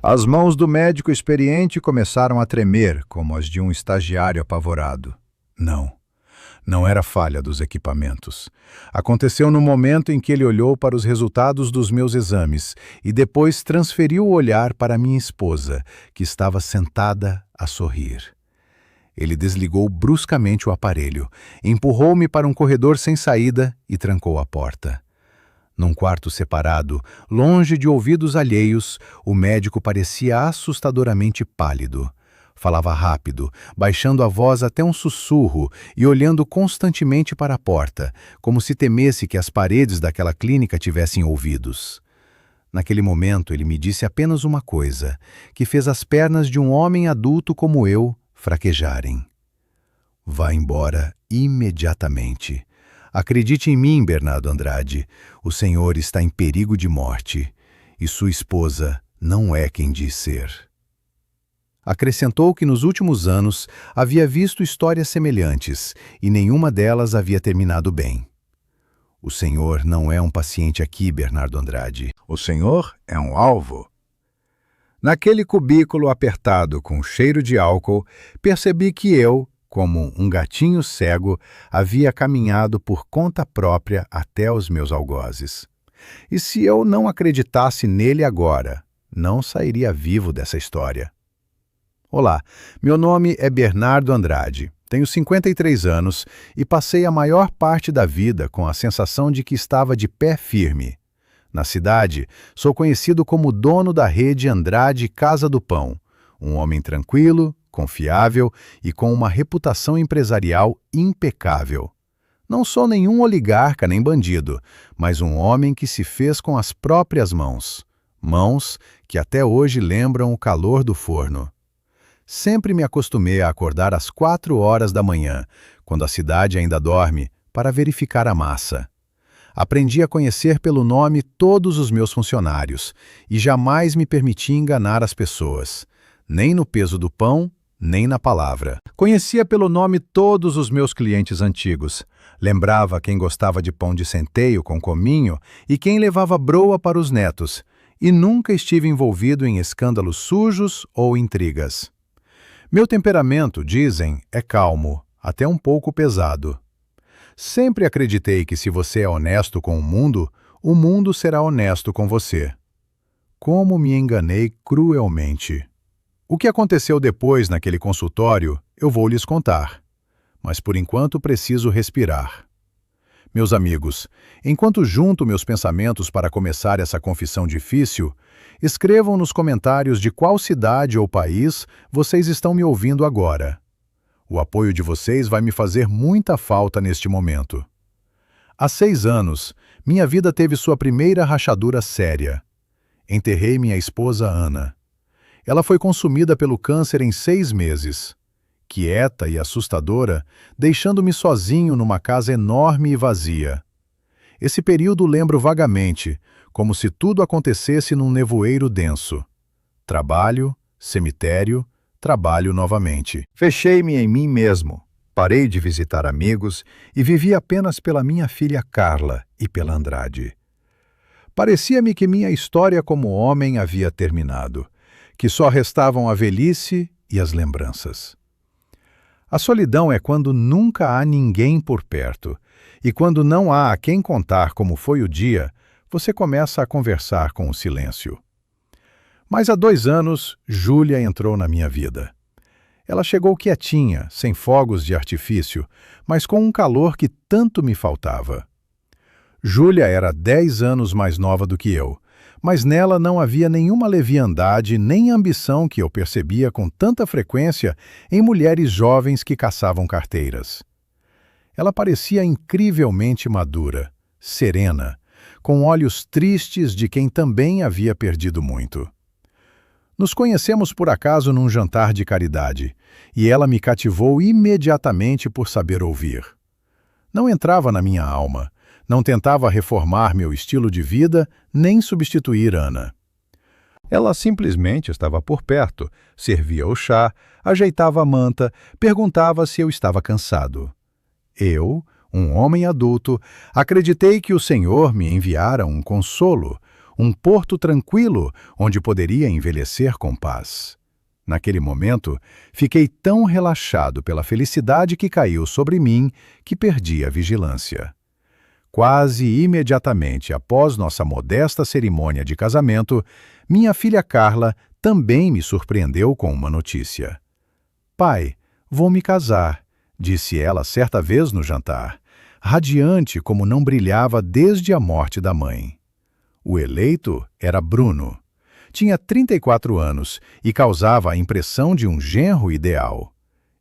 As mãos do médico experiente começaram a tremer, como as de um estagiário apavorado. Não era falha dos equipamentos. Aconteceu no momento em que ele olhou para os resultados dos meus exames e depois transferiu o olhar para minha esposa, que estava sentada a sorrir. Ele desligou bruscamente o aparelho, empurrou-me para um corredor sem saída e trancou a porta. Num quarto separado, longe de ouvidos alheios, o médico parecia assustadoramente pálido. Falava rápido, baixando a voz até um sussurro e olhando constantemente para a porta, como se temesse que as paredes daquela clínica tivessem ouvidos. Naquele momento, ele me disse apenas uma coisa, que fez as pernas de um homem adulto como eu fraquejarem. Vá embora imediatamente. Acredite em mim, Bernardo Andrade. O senhor está em perigo de morte e sua esposa não é quem diz ser. Acrescentou que nos últimos anos havia visto histórias semelhantes e nenhuma delas havia terminado bem. O senhor não é um paciente aqui, Bernardo Andrade. O senhor é um alvo. Naquele cubículo apertado com cheiro de álcool, percebi que eu, como um gatinho cego, havia caminhado por conta própria até os meus algozes. E se eu não acreditasse nele agora, não sairia vivo dessa história. Olá, meu nome é Bernardo Andrade, tenho 53 anos e passei a maior parte da vida com a sensação de que estava de pé firme. Na cidade, sou conhecido como dono da rede Andrade Casa do Pão, um homem tranquilo, confiável e com uma reputação empresarial impecável. Não sou nenhum oligarca nem bandido, mas um homem que se fez com as próprias mãos. Mãos que até hoje lembram o calor do forno. Sempre me acostumei a acordar às 4 horas da manhã, quando a cidade ainda dorme, para verificar a massa. Aprendi a conhecer pelo nome todos os meus funcionários e jamais me permiti enganar as pessoas, nem no peso do pão, nem na palavra. Conhecia pelo nome todos os meus clientes antigos. Lembrava quem gostava de pão de centeio com cominho e quem levava broa para os netos, e nunca estive envolvido em escândalos sujos ou intrigas. Meu temperamento, dizem, é calmo, até um pouco pesado. Sempre acreditei que se você é honesto com o mundo será honesto com você. Como me enganei cruelmente. O que aconteceu depois naquele consultório, eu vou lhes contar. Mas por enquanto preciso respirar. Meus amigos, enquanto junto meus pensamentos para começar essa confissão difícil, escrevam nos comentários de qual cidade ou país vocês estão me ouvindo agora. O apoio de vocês vai me fazer muita falta neste momento. Há 6 anos, minha vida teve sua primeira rachadura séria. Enterrei minha esposa Ana. Ela foi consumida pelo câncer em 6 meses. Quieta e assustadora, deixando-me sozinho numa casa enorme e vazia. Esse período lembro vagamente, como se tudo acontecesse num nevoeiro denso. Trabalho, cemitério, trabalho novamente. Fechei-me em mim mesmo, parei de visitar amigos e vivi apenas pela minha filha Carla e pela Andrade. Parecia-me que minha história como homem havia terminado, que só restavam a velhice e as lembranças. A solidão é quando nunca há ninguém por perto, e quando não há a quem contar como foi o dia, você começa a conversar com o silêncio. Mas há 2 anos, Júlia entrou na minha vida. Ela chegou quietinha, sem fogos de artifício, mas com um calor que tanto me faltava. Júlia era 10 anos mais nova do que eu, mas nela não havia nenhuma leviandade nem ambição que eu percebia com tanta frequência em mulheres jovens que caçavam carteiras. Ela parecia incrivelmente madura, serena, com olhos tristes de quem também havia perdido muito. Nos conhecemos por acaso num jantar de caridade, e ela me cativou imediatamente por saber ouvir. Não entrava na minha alma, não tentava reformar meu estilo de vida, nem substituir Ana. Ela simplesmente estava por perto, servia o chá, ajeitava a manta, perguntava se eu estava cansado. Eu, um homem adulto, acreditei que o Senhor me enviara um consolo, um porto tranquilo onde poderia envelhecer com paz. Naquele momento, fiquei tão relaxado pela felicidade que caiu sobre mim que perdi a vigilância. Quase imediatamente após nossa modesta cerimônia de casamento, minha filha Carla também me surpreendeu com uma notícia. "Pai, vou me casar", disse ela certa vez no jantar, radiante como não brilhava desde a morte da mãe. O eleito era Bruno. Tinha 34 anos e causava a impressão de um genro ideal.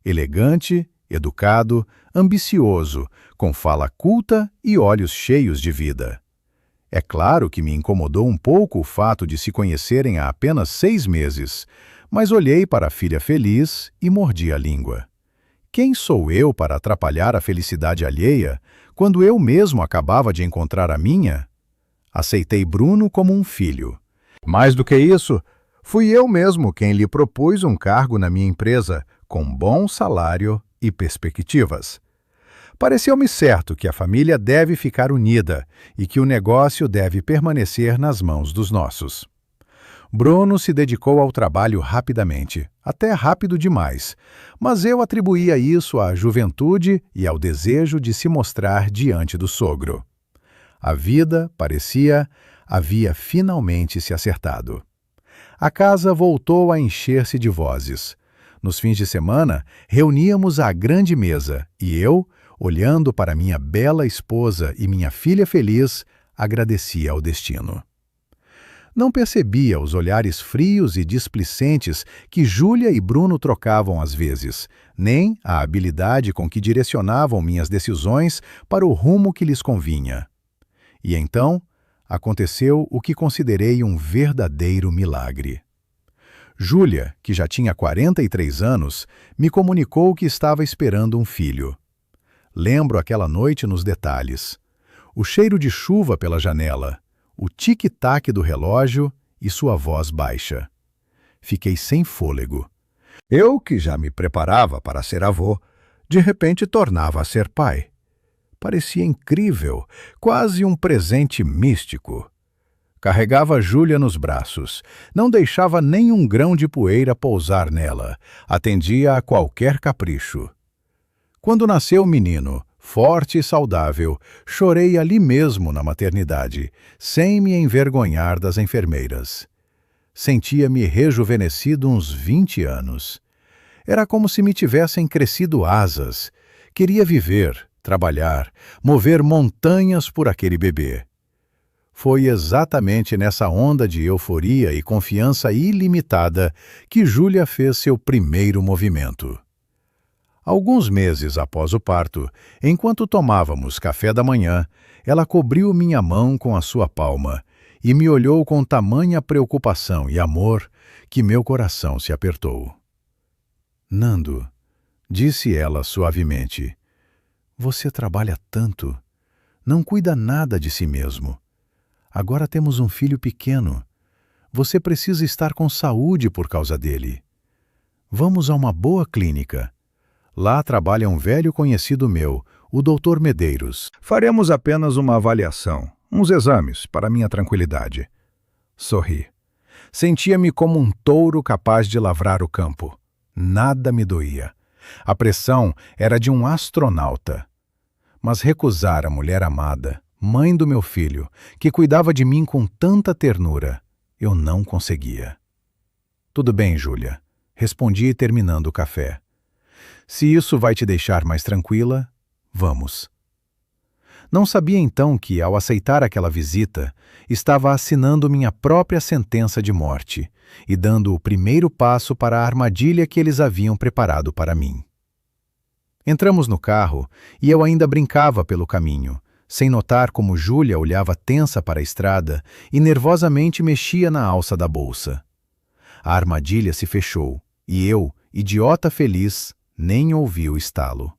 Elegante, educado, ambicioso, com fala culta e olhos cheios de vida. É claro que me incomodou um pouco o fato de se conhecerem há apenas 6 meses, mas olhei para a filha feliz e mordi a língua. Quem sou eu para atrapalhar a felicidade alheia, quando eu mesmo acabava de encontrar a minha? Aceitei Bruno como um filho. Mais do que isso, fui eu mesmo quem lhe propus um cargo na minha empresa, com bom salário e perspectivas. Pareceu-me certo que a família deve ficar unida e que o negócio deve permanecer nas mãos dos nossos. Bruno se dedicou ao trabalho rapidamente, até rápido demais, mas eu atribuía isso à juventude e ao desejo de se mostrar diante do sogro. A vida, parecia, havia finalmente se acertado. A casa voltou a encher-se de vozes. Nos fins de semana, reuníamos à grande mesa e eu, olhando para minha bela esposa e minha filha feliz, agradecia ao destino. Não percebia os olhares frios e displicentes que Júlia e Bruno trocavam às vezes, nem a habilidade com que direcionavam minhas decisões para o rumo que lhes convinha. E então, aconteceu o que considerei um verdadeiro milagre. Júlia, que já tinha 43 anos, me comunicou que estava esperando um filho. Lembro aquela noite nos detalhes. O cheiro de chuva pela janela, o tic-tac do relógio e sua voz baixa. Fiquei sem fôlego. Eu, que já me preparava para ser avô, de repente tornava a ser pai. Parecia incrível, quase um presente místico. Carregava Júlia nos braços, não deixava nem um grão de poeira pousar nela, atendia a qualquer capricho. Quando nasceu o menino, forte e saudável, chorei ali mesmo na maternidade, sem me envergonhar das enfermeiras. Sentia-me rejuvenescido uns 20 anos. Era como se me tivessem crescido asas. Queria viver, trabalhar, mover montanhas por aquele bebê. Foi exatamente nessa onda de euforia e confiança ilimitada que Júlia fez seu primeiro movimento. Alguns meses após o parto, enquanto tomávamos café da manhã, ela cobriu minha mão com a sua palma e me olhou com tamanha preocupação e amor que meu coração se apertou. "Nando", disse ela suavemente, "você trabalha tanto, não cuida nada de si mesmo. Agora temos um filho pequeno. Você precisa estar com saúde por causa dele. Vamos a uma boa clínica. Lá trabalha um velho conhecido meu, o Dr. Medeiros. Faremos apenas uma avaliação, uns exames, para minha tranquilidade." Sorri. Sentia-me como um touro capaz de lavrar o campo. Nada me doía. A pressão era de um astronauta. Mas recusar a mulher amada, mãe do meu filho, que cuidava de mim com tanta ternura, eu não conseguia. "Tudo bem, Júlia", respondi terminando o café. "Se isso vai te deixar mais tranquila, vamos." Não sabia então que, ao aceitar aquela visita, estava assinando minha própria sentença de morte e dando o primeiro passo para a armadilha que eles haviam preparado para mim. Entramos no carro e eu ainda brincava pelo caminho, sem notar como Júlia olhava tensa para a estrada e nervosamente mexia na alça da bolsa. A armadilha se fechou e eu, idiota feliz, nem ouvi o estalo.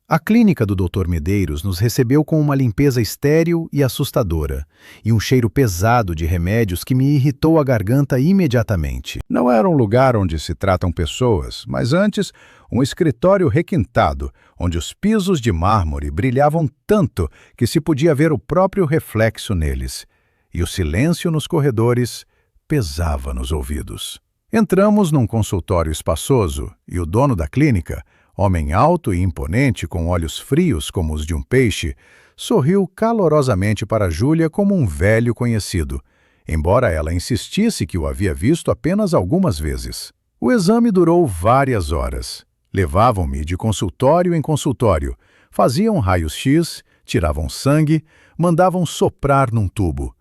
A clínica do Dr. Medeiros nos recebeu com uma limpeza estéril e assustadora, e um cheiro pesado de remédios que me irritou a garganta imediatamente. Não era um lugar onde se tratam pessoas, mas antes um escritório requintado, onde os pisos de mármore brilhavam tanto que se podia ver o próprio reflexo neles. e o silêncio nos corredores pesava nos ouvidos. Entramos num consultório espaçoso e o dono da clínica, homem alto e imponente com olhos frios como os de um peixe, sorriu calorosamente para Júlia como um velho conhecido, embora ela insistisse que o havia visto apenas algumas vezes. O exame durou várias horas. Levavam-me de consultório em consultório, faziam raios-x, tiravam sangue, mandavam soprar num tubo.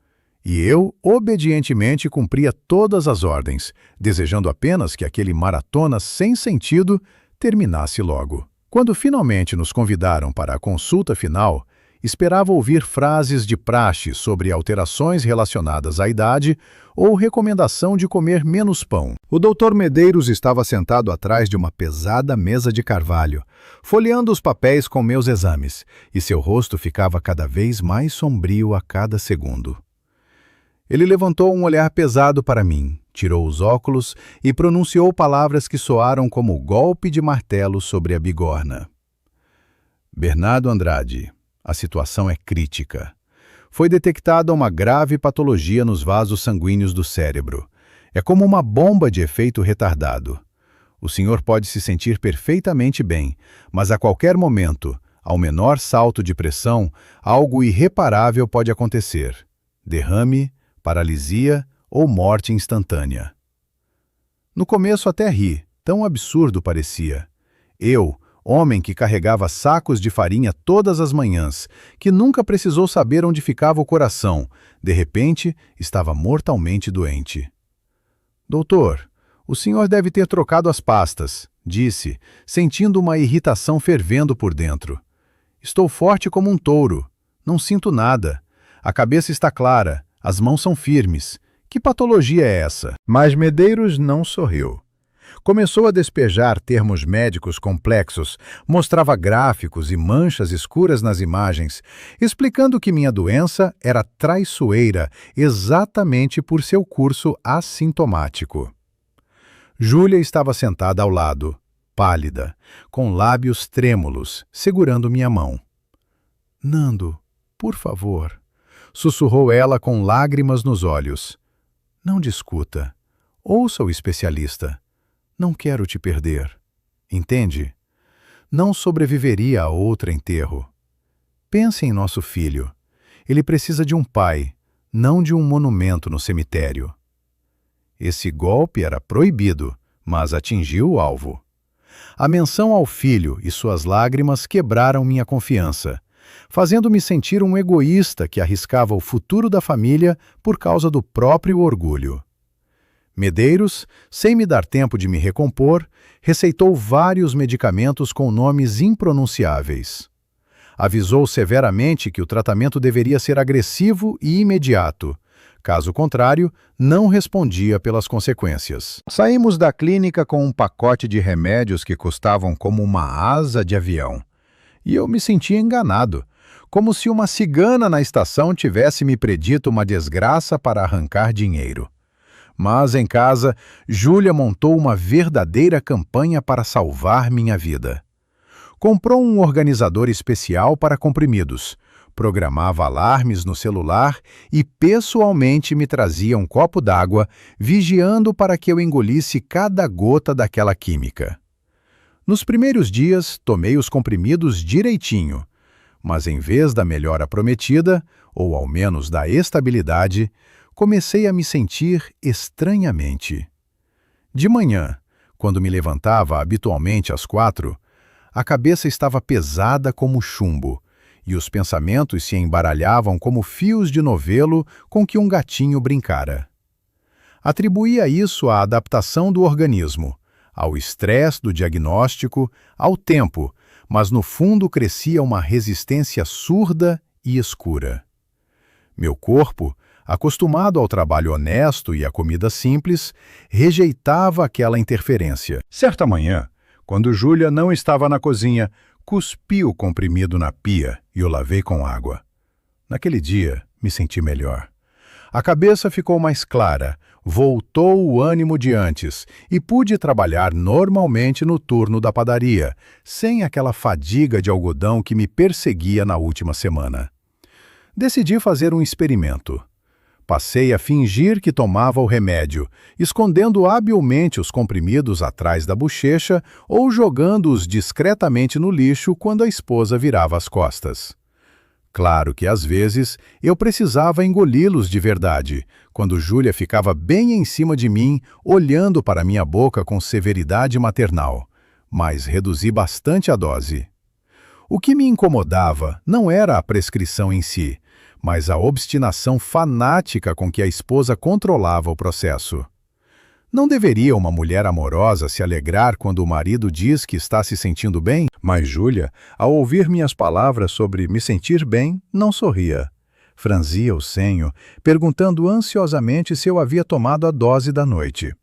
E eu, obedientemente, cumpria todas as ordens, desejando apenas que aquele maratona sem sentido terminasse logo. Quando finalmente nos convidaram para a consulta final, esperava ouvir frases de praxe sobre alterações relacionadas à idade ou recomendação de comer menos pão. O Dr. Medeiros estava sentado atrás de uma pesada mesa de carvalho, folheando os papéis com meus exames, e seu rosto ficava cada vez mais sombrio a cada segundo. Ele levantou um olhar pesado para mim, tirou os óculos e pronunciou palavras que soaram como golpe de martelo sobre a bigorna. Bernardo Andrade, a situação é crítica. Foi detectada uma grave patologia nos vasos sanguíneos do cérebro. É como uma bomba de efeito retardado. O senhor pode se sentir perfeitamente bem, mas a qualquer momento, ao menor salto de pressão, algo irreparável pode acontecer. Derrame, paralisia ou morte instantânea. No começo até ri, tão absurdo parecia. Eu, homem que carregava sacos de farinha todas as manhãs, que nunca precisou saber onde ficava o coração, de repente estava mortalmente doente. Doutor, o senhor deve ter trocado as pastas, disse, sentindo uma irritação fervendo por dentro. Estou forte como um touro. Não sinto nada. A cabeça está clara, as mãos são firmes. Que patologia é essa? Mas Medeiros não sorriu. Começou a despejar termos médicos complexos, mostrava gráficos e manchas escuras nas imagens, explicando que minha doença era traiçoeira exatamente por seu curso assintomático. Júlia estava sentada ao lado, pálida, com lábios trêmulos, segurando minha mão. Nando, por favor, sussurrou ela com lágrimas nos olhos. Não discuta. Ouça o especialista. Não quero te perder. Entende? Não sobreviveria a outro enterro. Pense em nosso filho. Ele precisa de um pai, não de um monumento no cemitério. Esse golpe era proibido, mas atingiu o alvo. A menção ao filho e suas lágrimas quebraram minha confiança, fazendo-me sentir um egoísta que arriscava o futuro da família por causa do próprio orgulho. Medeiros, sem me dar tempo de me recompor, receitou vários medicamentos com nomes impronunciáveis. Avisou severamente que o tratamento deveria ser agressivo e imediato. Caso contrário, não respondia pelas consequências. Saímos da clínica com um pacote de remédios que custavam como uma asa de avião. E eu me sentia enganado, como se uma cigana na estação tivesse me predito uma desgraça para arrancar dinheiro. Mas em casa, Júlia montou uma verdadeira campanha para salvar minha vida. Comprou um organizador especial para comprimidos, programava alarmes no celular e pessoalmente me trazia um copo d'água, vigiando para que eu engolisse cada gota daquela química. Nos primeiros dias, tomei os comprimidos direitinho, mas em vez da melhora prometida, ou ao menos da estabilidade, comecei a me sentir estranhamente. De manhã, quando me levantava habitualmente às 4, a cabeça estava pesada como chumbo, e os pensamentos se embaralhavam como fios de novelo com que um gatinho brincara. Atribuía isso à adaptação do organismo, ao estresse do diagnóstico, ao tempo, mas no fundo crescia uma resistência surda e escura. Meu corpo, acostumado ao trabalho honesto e à comida simples, rejeitava aquela interferência. Certa manhã, quando Júlia não estava na cozinha, cuspi o comprimido na pia e o lavei com água. Naquele dia, me senti melhor. A cabeça ficou mais clara, voltou o ânimo de antes e pude trabalhar normalmente no turno da padaria, sem aquela fadiga de algodão que me perseguia na última semana. Decidi fazer um experimento. Passei a fingir que tomava o remédio, escondendo habilmente os comprimidos atrás da bochecha ou jogando-os discretamente no lixo quando a esposa virava as costas. Claro que, às vezes, eu precisava engoli-los de verdade, quando Júlia ficava bem em cima de mim, olhando para minha boca com severidade maternal, mas reduzi bastante a dose. O que me incomodava não era a prescrição em si, mas a obstinação fanática com que a esposa controlava o processo. Não deveria uma mulher amorosa se alegrar quando o marido diz que está se sentindo bem? Mas Júlia, ao ouvir minhas palavras sobre me sentir bem, não sorria. Franzia o senho, perguntando ansiosamente se eu havia tomado a dose da noite.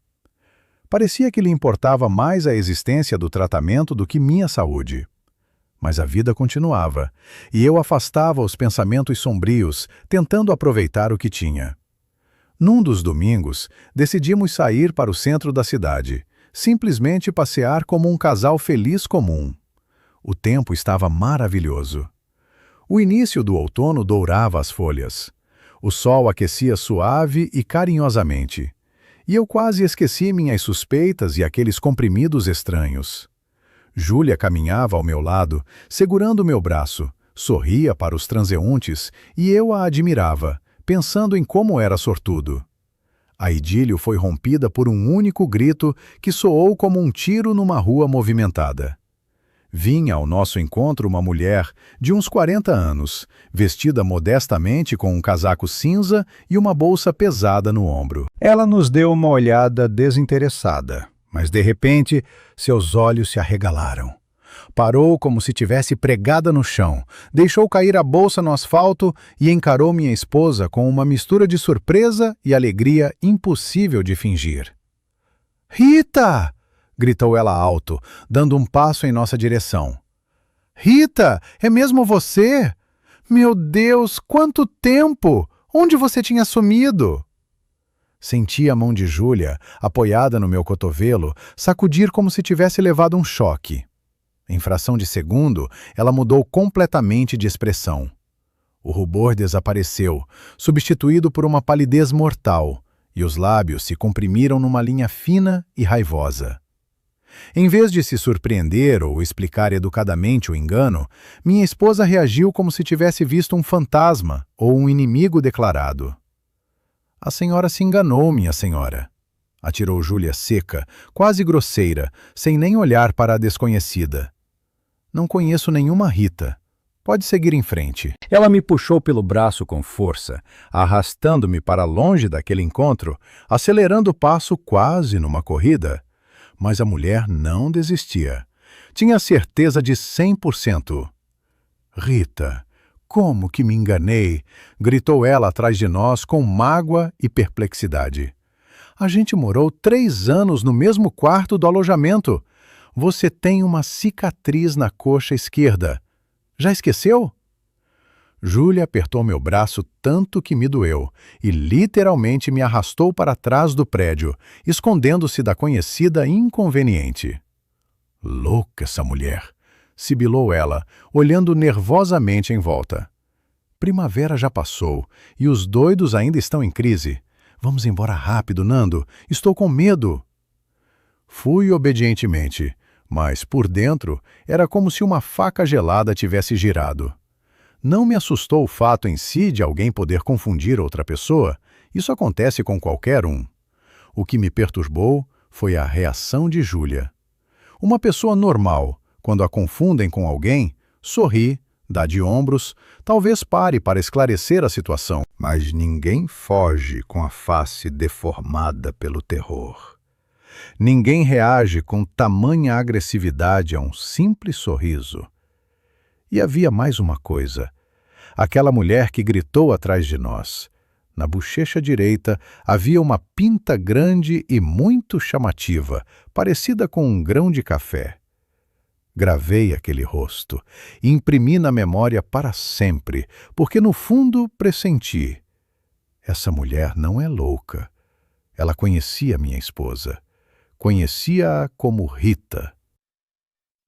Parecia que lhe importava mais a existência do tratamento do que minha saúde. Mas a vida continuava, e eu afastava os pensamentos sombrios, tentando aproveitar o que tinha. Num dos domingos, decidimos sair para o centro da cidade, simplesmente passear como um casal feliz comum. O tempo estava maravilhoso. O início do outono dourava as folhas. O sol aquecia suave e carinhosamente. E eu quase esqueci minhas suspeitas e aqueles comprimidos estranhos. Júlia caminhava ao meu lado, segurando meu braço, sorria para os transeuntes e eu a admirava, pensando em como era sortudo. A idílio foi rompida por um único grito que soou como um tiro numa rua movimentada. Vinha ao nosso encontro uma mulher de uns 40 anos, vestida modestamente com um casaco cinza e uma bolsa pesada no ombro. Ela nos deu uma olhada desinteressada, mas de repente seus olhos se arregalaram. Parou como se tivesse pregada no chão, deixou cair a bolsa no asfalto e encarou minha esposa com uma mistura de surpresa e alegria impossível de fingir. "Rita!" gritou ela alto, dando um passo em nossa direção. "Rita, é mesmo você? Meu Deus, quanto tempo! Onde você tinha sumido?" Senti a mão de Júlia, apoiada no meu cotovelo, sacudir como se tivesse levado um choque. Em fração de segundo, ela mudou completamente de expressão. O rubor desapareceu, substituído por uma palidez mortal, e os lábios se comprimiram numa linha fina e raivosa. Em vez de se surpreender ou explicar educadamente o engano, minha esposa reagiu como se tivesse visto um fantasma ou um inimigo declarado. "A senhora se enganou, minha senhora", atirou Júlia seca, quase grosseira, sem nem olhar para a desconhecida. "Não conheço nenhuma Rita. Pode seguir em frente." Ela me puxou pelo braço com força, arrastando-me para longe daquele encontro, acelerando o passo quase numa corrida. Mas a mulher não desistia. Tinha certeza de 100%. "Rita, como que me enganei?" gritou ela atrás de nós com mágoa e perplexidade. "A gente morou 3 anos no mesmo quarto do alojamento. Você tem uma cicatriz na coxa esquerda. Já esqueceu?" Júlia apertou meu braço tanto que me doeu e literalmente me arrastou para trás do prédio, escondendo-se da conhecida inconveniente. "Louca essa mulher!" sibilou ela, olhando nervosamente em volta. "Primavera já passou e os doidos ainda estão em crise. Vamos embora rápido, Nando. Estou com medo." Fui obedientemente, mas por dentro era como se uma faca gelada tivesse girado. Não me assustou o fato em si de alguém poder confundir outra pessoa. Isso acontece com qualquer um. O que me perturbou foi a reação de Júlia. Uma pessoa normal, quando a confundem com alguém, sorri, dá de ombros, talvez pare para esclarecer a situação. Mas ninguém foge com a face deformada pelo terror. Ninguém reage com tamanha agressividade a um simples sorriso. E havia mais uma coisa. Aquela mulher que gritou atrás de nós. Na bochecha direita havia uma pinta grande e muito chamativa, parecida com um grão de café. Gravei aquele rosto e imprimi na memória para sempre, porque no fundo pressenti. Essa mulher não é louca. Ela conhecia minha esposa. Conhecia-a como Rita.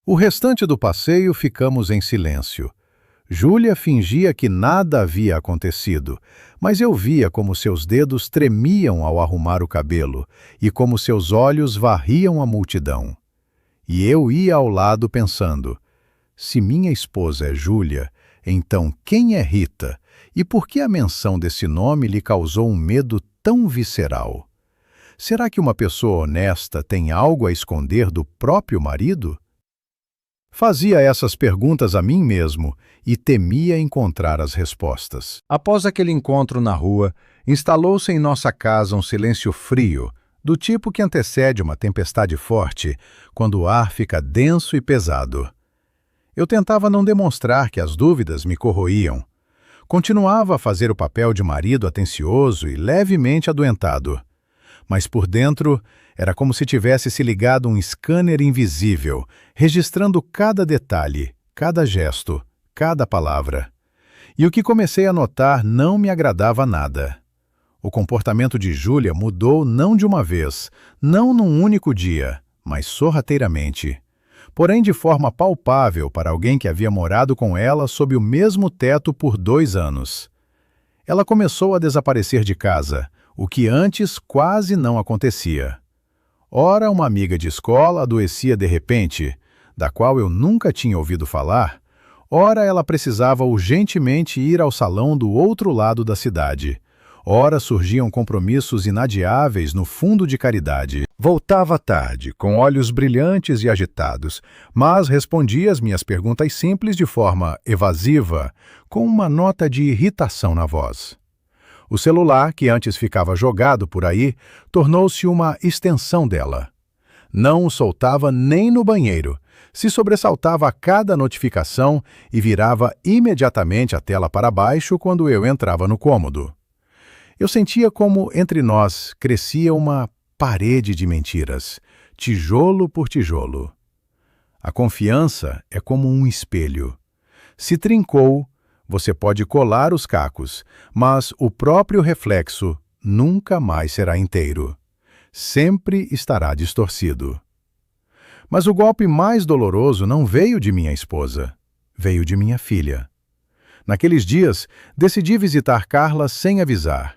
O restante do passeio ficamos em silêncio. Júlia fingia que nada havia acontecido, mas eu via como seus dedos tremiam ao arrumar o cabelo e como seus olhos varriam a multidão. E eu ia ao lado pensando: se minha esposa é Júlia, então quem é Rita? E por que a menção desse nome lhe causou um medo tão visceral? Será que uma pessoa honesta tem algo a esconder do próprio marido? Fazia essas perguntas a mim mesmo e temia encontrar as respostas. Após aquele encontro na rua, instalou-se em nossa casa um silêncio frio, do tipo que antecede uma tempestade forte, quando o ar fica denso e pesado. Eu tentava não demonstrar que as dúvidas me corroíam. Continuava a fazer o papel de marido atencioso e levemente adoentado. Mas por dentro, era como se tivesse se ligado um scanner invisível, registrando cada detalhe, cada gesto, cada palavra. E o que comecei a notar não me agradava nada. O comportamento de Júlia mudou não de uma vez, não num único dia, mas sorrateiramente. Porém de forma palpável para alguém que havia morado com ela sob o mesmo teto por 2 anos. Ela começou a desaparecer de casa, o que antes quase não acontecia. Ora, uma amiga de escola adoecia de repente, da qual eu nunca tinha ouvido falar, ora ela precisava urgentemente ir ao salão do outro lado da cidade. Ora surgiam compromissos inadiáveis no fundo de caridade. Voltava tarde, com olhos brilhantes e agitados, mas respondia às minhas perguntas simples de forma evasiva, com uma nota de irritação na voz. O celular, que antes ficava jogado por aí, tornou-se uma extensão dela. Não o soltava nem no banheiro, se sobressaltava a cada notificação e virava imediatamente a tela para baixo quando eu entrava no cômodo. Eu sentia como, entre nós, crescia uma parede de mentiras, tijolo por tijolo. A confiança é como um espelho. Se trincou, você pode colar os cacos, mas o próprio reflexo nunca mais será inteiro. Sempre estará distorcido. Mas o golpe mais doloroso não veio de minha esposa, veio de minha filha. Naqueles dias, decidi visitar Carla sem avisar.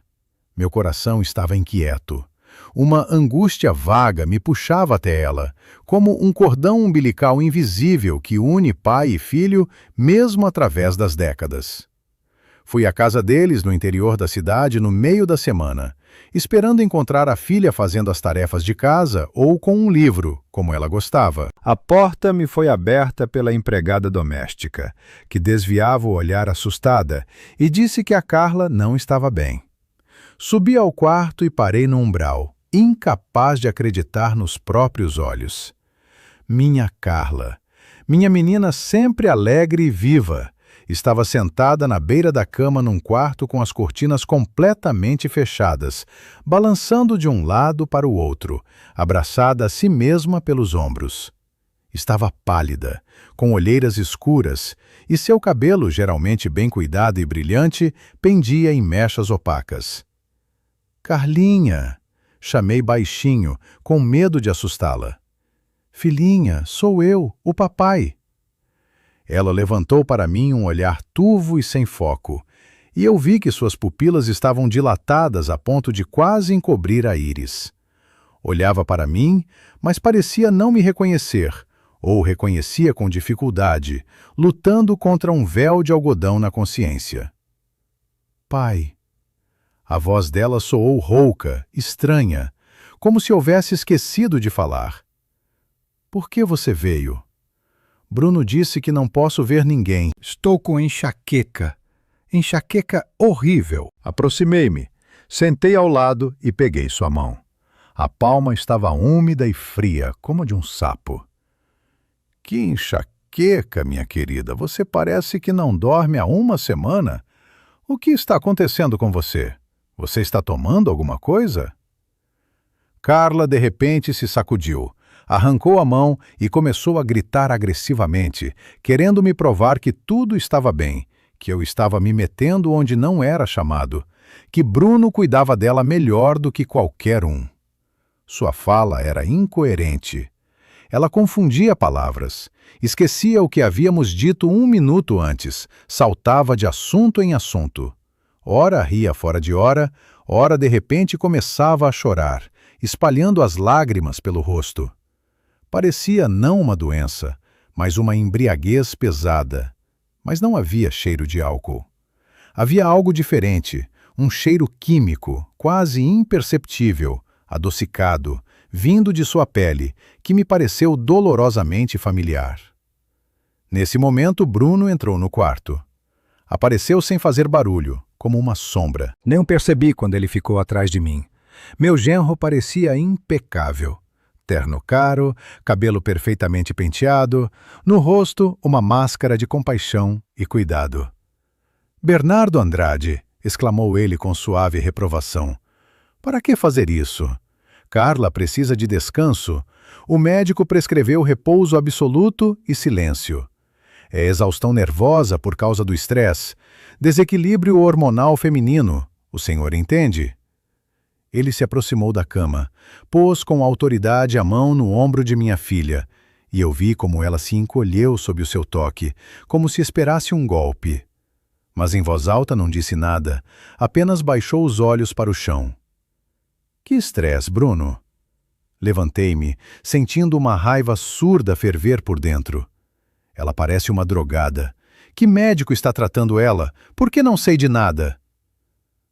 Meu coração estava inquieto. Uma angústia vaga me puxava até ela, como um cordão umbilical invisível que une pai e filho, mesmo através das décadas. Fui à casa deles no interior da cidade no meio da semana, esperando encontrar a filha fazendo as tarefas de casa ou com um livro, como ela gostava. A porta me foi aberta pela empregada doméstica, que desviava o olhar assustada, e disse que a Carla não estava bem. Subi ao quarto e parei no umbral, incapaz de acreditar nos próprios olhos. Minha Carla, minha menina sempre alegre e viva, estava sentada na beira da cama num quarto com as cortinas completamente fechadas, balançando de um lado para o outro, abraçada a si mesma pelos ombros. Estava pálida, com olheiras escuras, e seu cabelo, geralmente bem cuidado e brilhante, pendia em mechas opacas. Carlinha, chamei baixinho, com medo de assustá-la. Filhinha, sou eu, o papai. Ela levantou para mim um olhar turvo e sem foco, e eu vi que suas pupilas estavam dilatadas a ponto de quase encobrir a íris. Olhava para mim, mas parecia não me reconhecer, ou reconhecia com dificuldade, lutando contra um véu de algodão na consciência. Pai. A voz dela soou rouca, estranha, como se houvesse esquecido de falar. Por que você veio? Bruno disse que não posso ver ninguém. Estou com enxaqueca. Enxaqueca horrível. Aproximei-me, sentei ao lado e peguei sua mão. A palma estava úmida e fria, como a de um sapo. Que enxaqueca, minha querida. Você parece que não dorme há 1 semana. O que está acontecendo com você? Você está tomando alguma coisa? Carla, de repente, se sacudiu, arrancou a mão e começou a gritar agressivamente, querendo me provar que tudo estava bem, que eu estava me metendo onde não era chamado, que Bruno cuidava dela melhor do que qualquer um. Sua fala era incoerente. Ela confundia palavras, esquecia o que havíamos dito 1 minuto antes, saltava de assunto em assunto. Ora ria fora de hora, ora de repente começava a chorar, espalhando as lágrimas pelo rosto. Parecia não uma doença, mas uma embriaguez pesada. Mas não havia cheiro de álcool. Havia algo diferente, um cheiro químico, quase imperceptível, adocicado, vindo de sua pele, que me pareceu dolorosamente familiar. Nesse momento, Bruno entrou no quarto. Apareceu sem fazer barulho, como uma sombra. Nem o percebi quando ele ficou atrás de mim. Meu genro parecia impecável. Terno caro, cabelo perfeitamente penteado, no rosto uma máscara de compaixão e cuidado. "Bernardo Andrade", exclamou ele com suave reprovação. "Para que fazer isso? Carla precisa de descanso. O médico prescreveu repouso absoluto e silêncio. É exaustão nervosa por causa do estresse, desequilíbrio hormonal feminino. O senhor entende?" Ele se aproximou da cama, pôs com autoridade a mão no ombro de minha filha, e eu vi como ela se encolheu sob o seu toque, como se esperasse um golpe. Mas em voz alta não disse nada, apenas baixou os olhos para o chão. "Que estresse, Bruno?" Levantei-me, sentindo uma raiva surda ferver por dentro. Ela parece uma drogada. Que médico está tratando ela? Por que não sei de nada?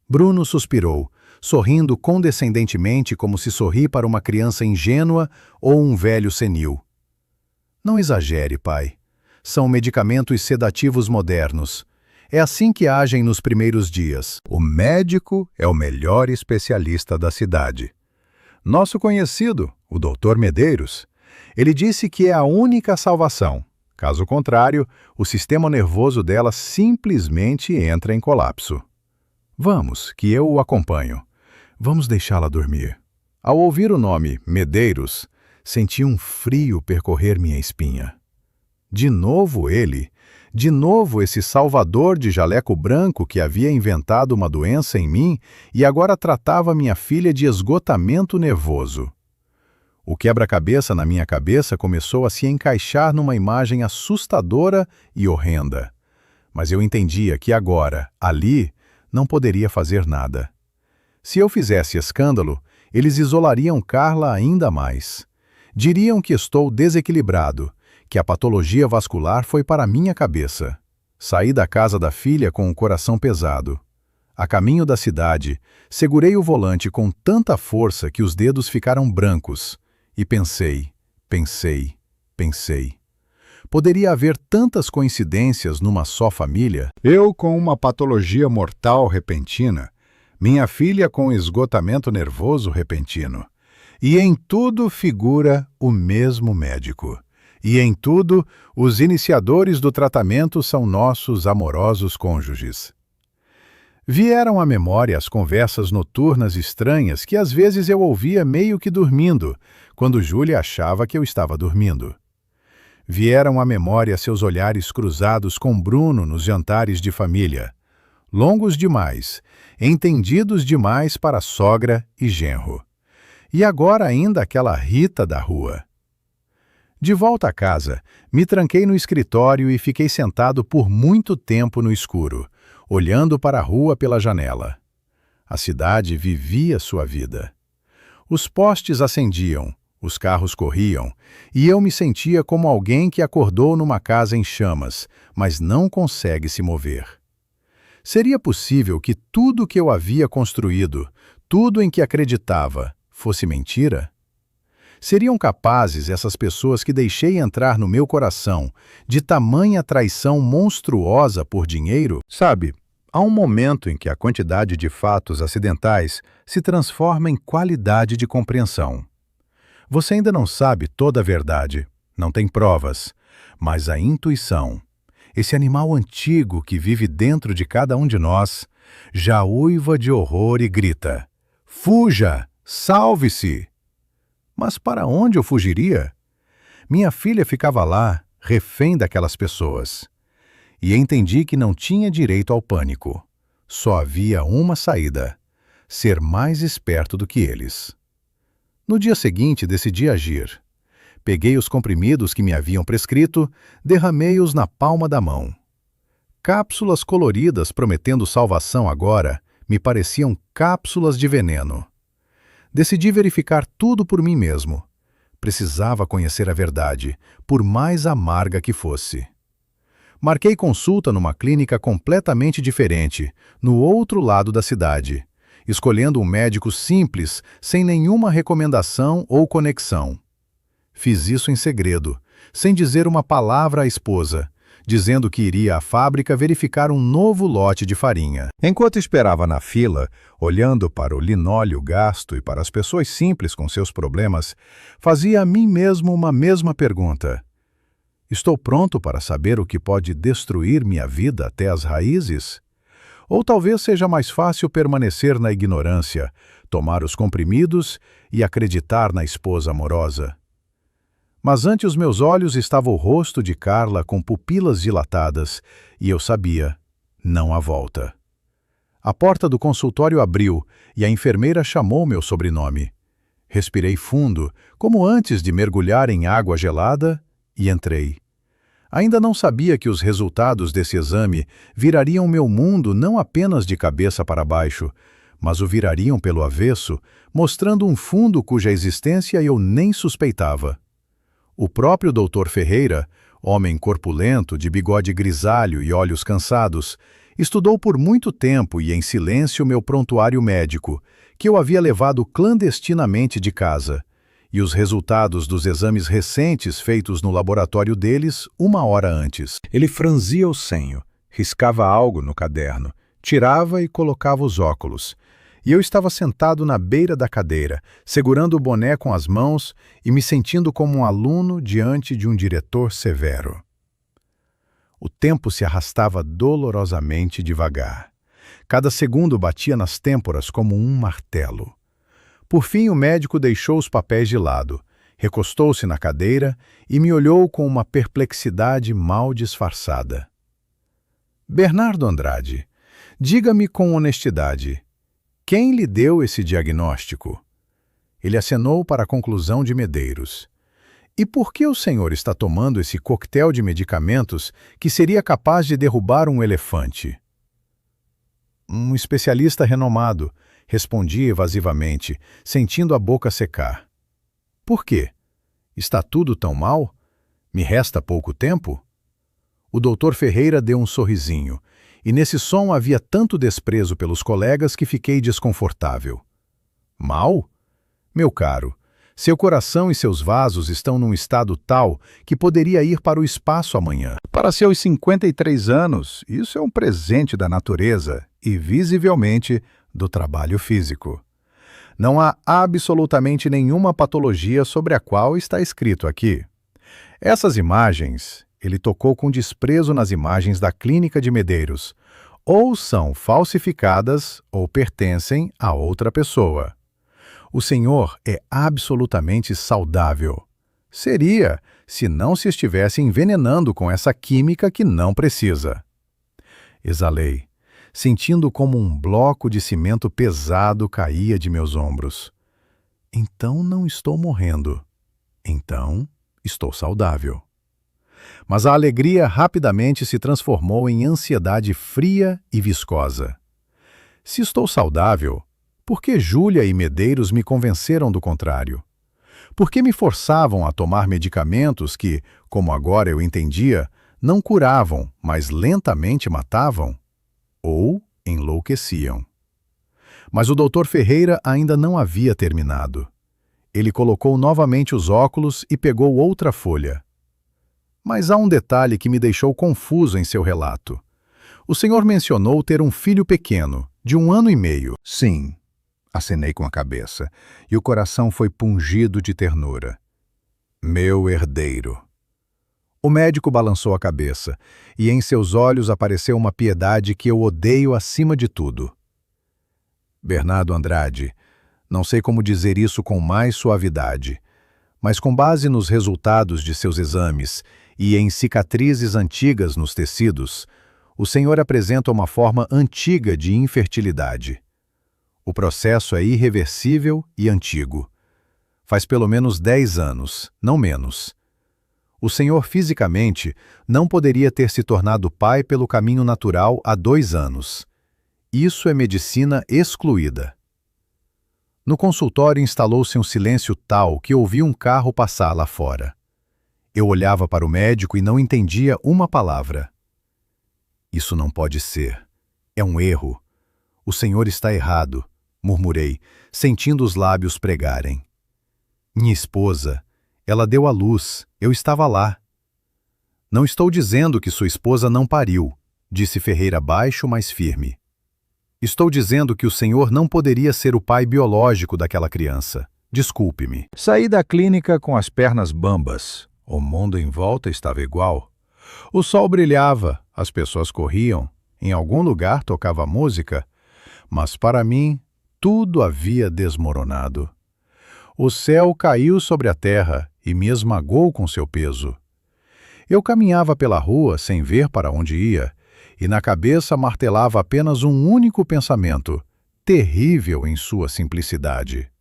Bruno suspirou, sorrindo condescendentemente como se sorri para uma criança ingênua ou um velho senil. "Não exagere, pai. São medicamentos sedativos modernos. É assim que agem nos primeiros dias. O médico é o melhor especialista da cidade. Nosso conhecido, o Dr. Medeiros, ele disse que é a única salvação. Caso contrário, o sistema nervoso dela simplesmente entra em colapso. Vamos, que eu o acompanho. Vamos deixá-la dormir." Ao ouvir o nome Medeiros, senti um frio percorrer minha espinha. De novo ele, de novo esse salvador de jaleco branco que havia inventado uma doença em mim e agora tratava minha filha de esgotamento nervoso. O quebra-cabeça na minha cabeça começou a se encaixar numa imagem assustadora e horrenda. Mas eu entendia que agora, ali, não poderia fazer nada. Se eu fizesse escândalo, eles isolariam Carla ainda mais. Diriam que estou desequilibrado, que a patologia vascular foi para minha cabeça. Saí da casa da filha com o coração pesado. A caminho da cidade, segurei o volante com tanta força que os dedos ficaram brancos. E pensei. Poderia haver tantas coincidências numa só família? Eu com uma patologia mortal repentina, minha filha com esgotamento nervoso repentino. E em tudo figura o mesmo médico. E em tudo, os iniciadores do tratamento são nossos amorosos cônjuges. Vieram à memória as conversas noturnas estranhas que às vezes eu ouvia meio que dormindo, quando Júlia achava que eu estava dormindo. Vieram à memória seus olhares cruzados com Bruno nos jantares de família, longos demais, entendidos demais para sogra e genro. E agora ainda aquela Rita da rua. De volta a casa, me tranquei no escritório e fiquei sentado por muito tempo no escuro, olhando para a rua pela janela. A cidade vivia sua vida. Os postes acendiam, os carros corriam, e eu me sentia como alguém que acordou numa casa em chamas, mas não consegue se mover. Seria possível que tudo que eu havia construído, tudo em que acreditava, fosse mentira? Seriam capazes essas pessoas que deixei entrar no meu coração de tamanha traição monstruosa por dinheiro? Sabe, há um momento em que a quantidade de fatos acidentais se transforma em qualidade de compreensão. Você ainda não sabe toda a verdade, não tem provas, mas a intuição, esse animal antigo que vive dentro de cada um de nós, já uiva de horror e grita: "Fuja! Salve-se!" Mas para onde eu fugiria? Minha filha ficava lá, refém daquelas pessoas. E entendi que não tinha direito ao pânico. Só havia uma saída: ser mais esperto do que eles. No dia seguinte, decidi agir. Peguei os comprimidos que me haviam prescrito, derramei-os na palma da mão. Cápsulas coloridas prometendo salvação agora me pareciam cápsulas de veneno. Decidi verificar tudo por mim mesmo. Precisava conhecer a verdade, por mais amarga que fosse. Marquei consulta numa clínica completamente diferente, no outro lado da cidade, escolhendo um médico simples, sem nenhuma recomendação ou conexão. Fiz isso em segredo, sem dizer uma palavra à esposa, dizendo que iria à fábrica verificar um novo lote de farinha. Enquanto esperava na fila, olhando para o linóleo gasto e para as pessoas simples com seus problemas, fazia a mim mesmo uma mesma pergunta. Estou pronto para saber o que pode destruir minha vida até as raízes? Ou talvez seja mais fácil permanecer na ignorância, tomar os comprimidos e acreditar na esposa amorosa? Mas ante os meus olhos estava o rosto de Carla com pupilas dilatadas, e eu sabia, não há volta. A porta do consultório abriu e a enfermeira chamou meu sobrenome. Respirei fundo, como antes de mergulhar em água gelada, e entrei. Ainda não sabia que os resultados desse exame virariam meu mundo não apenas de cabeça para baixo, mas o virariam pelo avesso, mostrando um fundo cuja existência eu nem suspeitava. O próprio Dr. Ferreira, homem corpulento, de bigode grisalho e olhos cansados, estudou por muito tempo e em silêncio meu prontuário médico, que eu havia levado clandestinamente de casa, e os resultados dos exames recentes feitos no laboratório deles 1 hora antes. Ele franzia o senho, riscava algo no caderno, tirava e colocava os óculos. E eu estava sentado na beira da cadeira, segurando o boné com as mãos e me sentindo como um aluno diante de um diretor severo. O tempo se arrastava dolorosamente devagar. Cada segundo batia nas têmporas como um martelo. Por fim, o médico deixou os papéis de lado, recostou-se na cadeira e me olhou com uma perplexidade mal disfarçada. Bernardo Andrade, diga-me com honestidade, quem lhe deu esse diagnóstico? Ele acenou para a conclusão de Medeiros. E por que o senhor está tomando esse coquetel de medicamentos que seria capaz de derrubar um elefante? Um especialista renomado, respondi evasivamente, sentindo a boca secar. Por quê? Está tudo tão mal? Me resta pouco tempo? O doutor Ferreira deu um sorrisinho, e nesse som havia tanto desprezo pelos colegas que fiquei desconfortável. Mal? Meu caro, seu coração e seus vasos estão num estado tal que poderia ir para o espaço amanhã. Para seus 53 anos, isso é um presente da natureza e, visivelmente, do trabalho físico. Não há absolutamente nenhuma patologia sobre a qual está escrito aqui. Essas imagens, ele tocou com desprezo nas imagens da clínica de Medeiros, ou são falsificadas ou pertencem a outra pessoa. O senhor é absolutamente saudável. Seria, se não se estivesse envenenando com essa química que não precisa. Exalei, sentindo como um bloco de cimento pesado caía de meus ombros. Então não estou morrendo. Então estou saudável. Mas a alegria rapidamente se transformou em ansiedade fria e viscosa. Se estou saudável, por que Júlia e Medeiros me convenceram do contrário? Por que me forçavam a tomar medicamentos que, como agora eu entendia, não curavam, mas lentamente matavam? Ou enlouqueciam. Mas o Dr. Ferreira ainda não havia terminado. Ele colocou novamente os óculos e pegou outra folha. Mas há um detalhe que me deixou confuso em seu relato. O senhor mencionou ter um filho pequeno, de 1 ano e meio. Sim, acenei com a cabeça, e o coração foi pungido de ternura. Meu herdeiro. O médico balançou a cabeça, e em seus olhos apareceu uma piedade que eu odeio acima de tudo. Bernardo Andrade, não sei como dizer isso com mais suavidade, mas com base nos resultados de seus exames e em cicatrizes antigas nos tecidos, o senhor apresenta uma forma antiga de infertilidade. O processo é irreversível e antigo. Faz pelo menos 10 anos, não menos. O senhor fisicamente não poderia ter se tornado pai pelo caminho natural há 2 anos. Isso é medicina excluída. No consultório instalou-se um silêncio tal que ouvi um carro passar lá fora. Eu olhava para o médico e não entendia uma palavra. Isso não pode ser. É um erro. O senhor está errado, murmurei, sentindo os lábios pregarem. Minha esposa, ela deu à luz, eu estava lá. Não estou dizendo que sua esposa não pariu, disse Ferreira baixo, mas firme. Estou dizendo que o senhor não poderia ser o pai biológico daquela criança. Desculpe-me. Saí da clínica com as pernas bambas. O mundo em volta estava igual. O sol brilhava, as pessoas corriam, em algum lugar tocava música, mas para mim tudo havia desmoronado. O céu caiu sobre a terra e me esmagou com seu peso. Eu caminhava pela rua sem ver para onde ia, e na cabeça martelava apenas um único pensamento, terrível em sua simplicidade.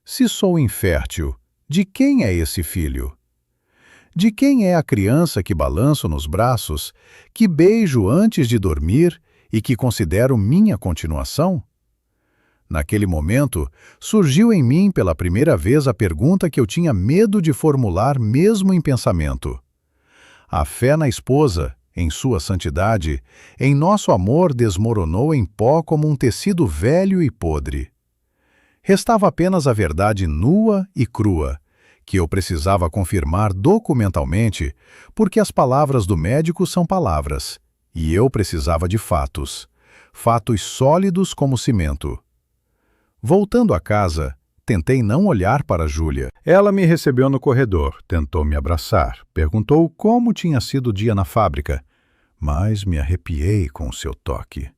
Se sou infértil, de quem é esse filho? De quem é a criança que balanço nos braços, que beijo antes de dormir e que considero minha continuação? Naquele momento, surgiu em mim pela primeira vez a pergunta que eu tinha medo de formular mesmo em pensamento. A fé na esposa, em sua santidade, em nosso amor desmoronou em pó como um tecido velho e podre. Restava apenas a verdade nua e crua, que eu precisava confirmar documentalmente, porque as palavras do médico são palavras, e eu precisava de fatos, fatos sólidos como cimento. Voltando a casa, tentei não olhar para Júlia. Ela me recebeu no corredor, tentou me abraçar, perguntou como tinha sido o dia na fábrica, mas me arrepiei com o seu toque.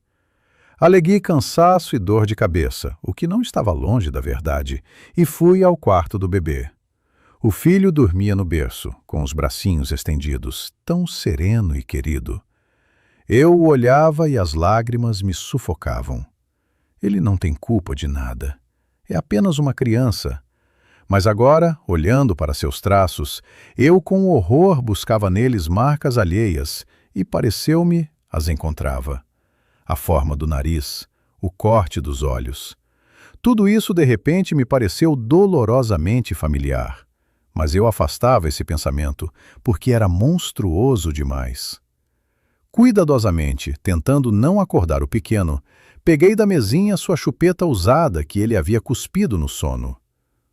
Aleguei cansaço e dor de cabeça, o que não estava longe da verdade, e fui ao quarto do bebê. O filho dormia no berço, com os bracinhos estendidos, tão sereno e querido. Eu o olhava e as lágrimas me sufocavam. Ele não tem culpa de nada. É apenas uma criança. Mas agora, olhando para seus traços, eu com horror buscava neles marcas alheias e pareceu-me as encontrava. A forma do nariz, o corte dos olhos. Tudo isso de repente me pareceu dolorosamente familiar. Mas eu afastava esse pensamento, porque era monstruoso demais. Cuidadosamente, tentando não acordar o pequeno, peguei da mesinha sua chupeta usada que ele havia cuspido no sono.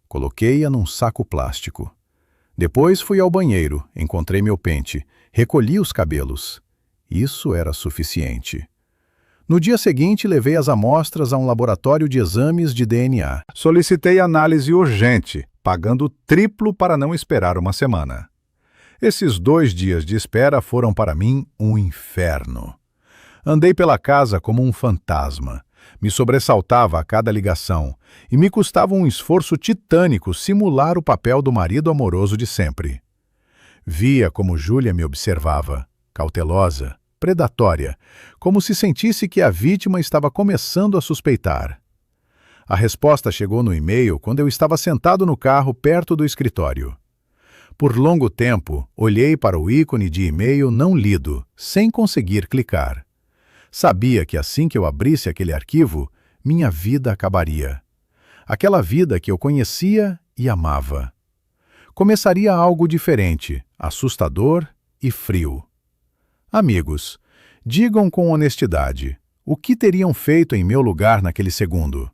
Coloquei-a num saco plástico. Depois fui ao banheiro, encontrei meu pente, recolhi os cabelos. Isso era suficiente. No dia seguinte, levei as amostras a um laboratório de exames de DNA. Solicitei análise urgente, pagando triplo para não esperar uma semana. Esses 2 dias de espera foram para mim um inferno. Andei pela casa como um fantasma. Me sobressaltava a cada ligação e me custava um esforço titânico simular o papel do marido amoroso de sempre. Via como Júlia me observava, cautelosa, predatória, como se sentisse que a vítima estava começando a suspeitar. A resposta chegou no e-mail quando eu estava sentado no carro perto do escritório. Por longo tempo, olhei para o ícone de e-mail não lido, sem conseguir clicar. Sabia que assim que eu abrisse aquele arquivo, minha vida acabaria. Aquela vida que eu conhecia e amava. Começaria algo diferente, assustador e frio. Amigos, digam com honestidade, o que teriam feito em meu lugar naquele segundo?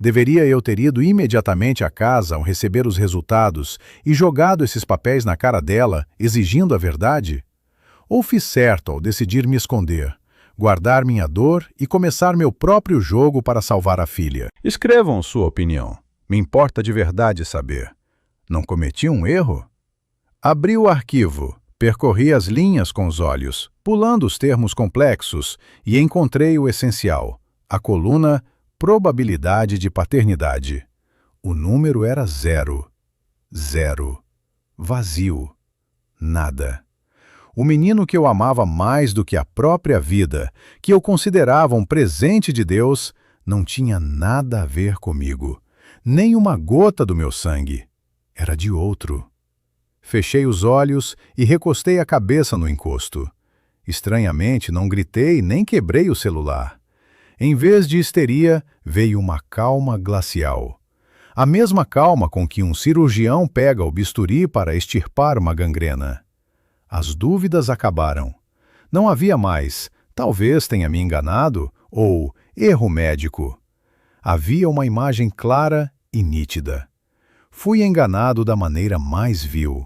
Deveria eu ter ido imediatamente à casa ao receber os resultados e jogado esses papéis na cara dela, exigindo a verdade? Ou fiz certo ao decidir me esconder, guardar minha dor e começar meu próprio jogo para salvar a filha? Escrevam sua opinião. Me importa de verdade saber. Não cometi um erro? Abri o arquivo, percorri as linhas com os olhos, pulando os termos complexos, e encontrei o essencial, a coluna probabilidade de paternidade. O número era 0. 0. Vazio. Nada. O menino que eu amava mais do que a própria vida, que eu considerava um presente de Deus, não tinha nada a ver comigo. Nem uma gota do meu sangue. Era de outro. Fechei os olhos e recostei a cabeça no encosto. Estranhamente, não gritei nem quebrei o celular. Em vez de histeria, veio uma calma glacial. A mesma calma com que um cirurgião pega o bisturi para extirpar uma gangrena. As dúvidas acabaram. Não havia mais, talvez tenha me enganado, ou erro médico. Havia uma imagem clara e nítida. Fui enganado da maneira mais vil.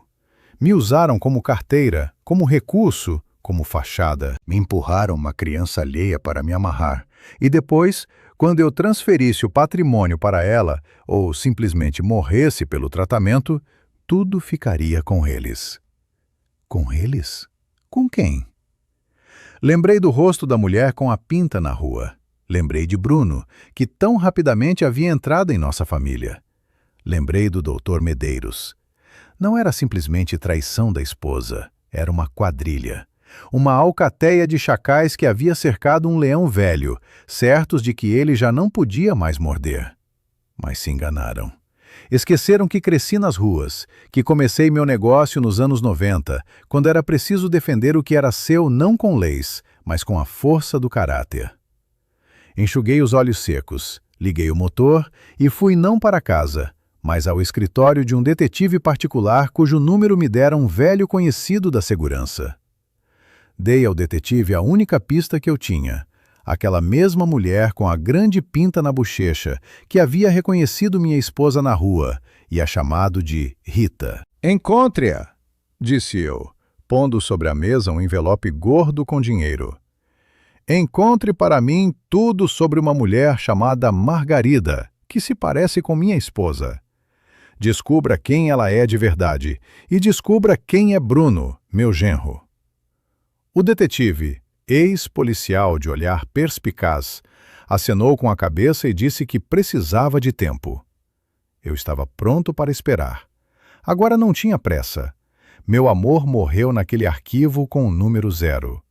Me usaram como carteira, como recurso, como fachada. Me empurraram uma criança alheia para me amarrar. E depois, quando eu transferisse o patrimônio para ela, ou simplesmente morresse pelo tratamento, tudo ficaria com eles. Com eles? Com quem? Lembrei do rosto da mulher com a pinta na rua. Lembrei de Bruno, que tão rapidamente havia entrado em nossa família. Lembrei do Dr. Medeiros. Não era simplesmente traição da esposa, era uma quadrilha. Uma alcateia de chacais que havia cercado um leão velho, certos de que ele já não podia mais morder. Mas se enganaram. Esqueceram que cresci nas ruas, que comecei meu negócio nos anos 90, quando era preciso defender o que era seu não com leis, mas com a força do caráter. Enxuguei os olhos secos, liguei o motor e fui não para casa, mas ao escritório de um detetive particular cujo número me dera um velho conhecido da segurança. Dei ao detetive a única pista que eu tinha, aquela mesma mulher com a grande pinta na bochecha que havia reconhecido minha esposa na rua e a chamado de Rita. "Encontre-a", disse eu, pondo sobre a mesa um envelope gordo com dinheiro. "Encontre para mim tudo sobre uma mulher chamada Margarida, que se parece com minha esposa. Descubra quem ela é de verdade e descubra quem é Bruno, meu genro." O detetive, ex-policial de olhar perspicaz, acenou com a cabeça e disse que precisava de tempo. Eu estava pronto para esperar. Agora não tinha pressa. Meu amor morreu naquele arquivo com o número 0.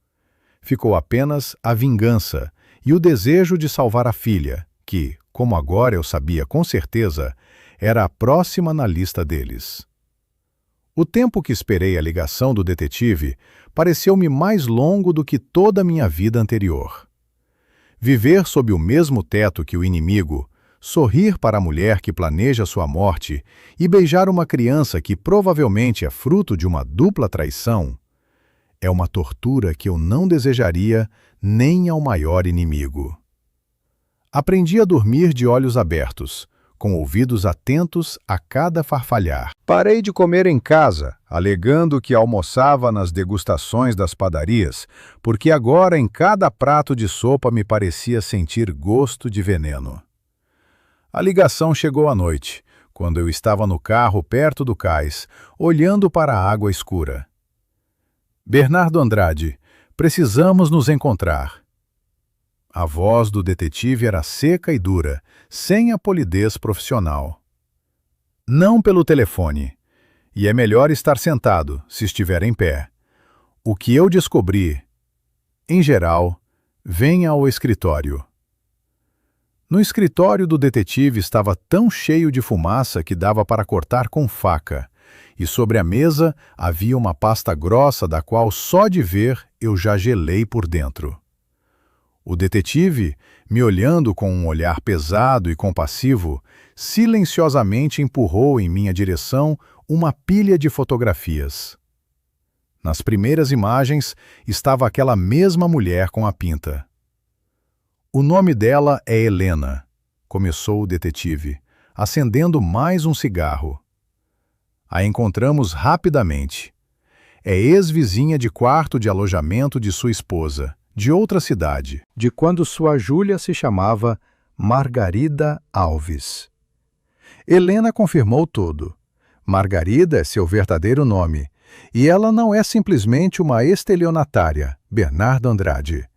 Ficou apenas a vingança e o desejo de salvar a filha, que, como agora eu sabia com certeza, era a próxima na lista deles. O tempo que esperei a ligação do detetive pareceu-me mais longo do que toda a minha vida anterior. Viver sob o mesmo teto que o inimigo, sorrir para a mulher que planeja sua morte e beijar uma criança que provavelmente é fruto de uma dupla traição, é uma tortura que eu não desejaria nem ao maior inimigo. Aprendi a dormir de olhos abertos, com ouvidos atentos a cada farfalhar. Parei de comer em casa, alegando que almoçava nas degustações das padarias, porque agora em cada prato de sopa me parecia sentir gosto de veneno. A ligação chegou à noite, quando eu estava no carro perto do cais, olhando para a água escura. "Bernardo Andrade, precisamos nos encontrar." A voz do detetive era seca e dura, sem a polidez profissional. "Não pelo telefone. E é melhor estar sentado, se estiver em pé. O que eu descobri, em geral, venha ao escritório." No escritório do detetive estava tão cheio de fumaça que dava para cortar com faca, e sobre a mesa havia uma pasta grossa da qual só de ver eu já gelei por dentro. O detetive, me olhando com um olhar pesado e compassivo, silenciosamente empurrou em minha direção uma pilha de fotografias. Nas primeiras imagens estava aquela mesma mulher com a pinta. "O nome dela é Helena", começou o detetive, acendendo mais um cigarro. "A encontramos rapidamente. É ex-vizinha de quarto de alojamento de sua esposa, de outra cidade, de quando sua Júlia se chamava Margarida Alves." Helena confirmou tudo. Margarida é seu verdadeiro nome, e ela não é simplesmente uma estelionatária, Bernardo Andrade.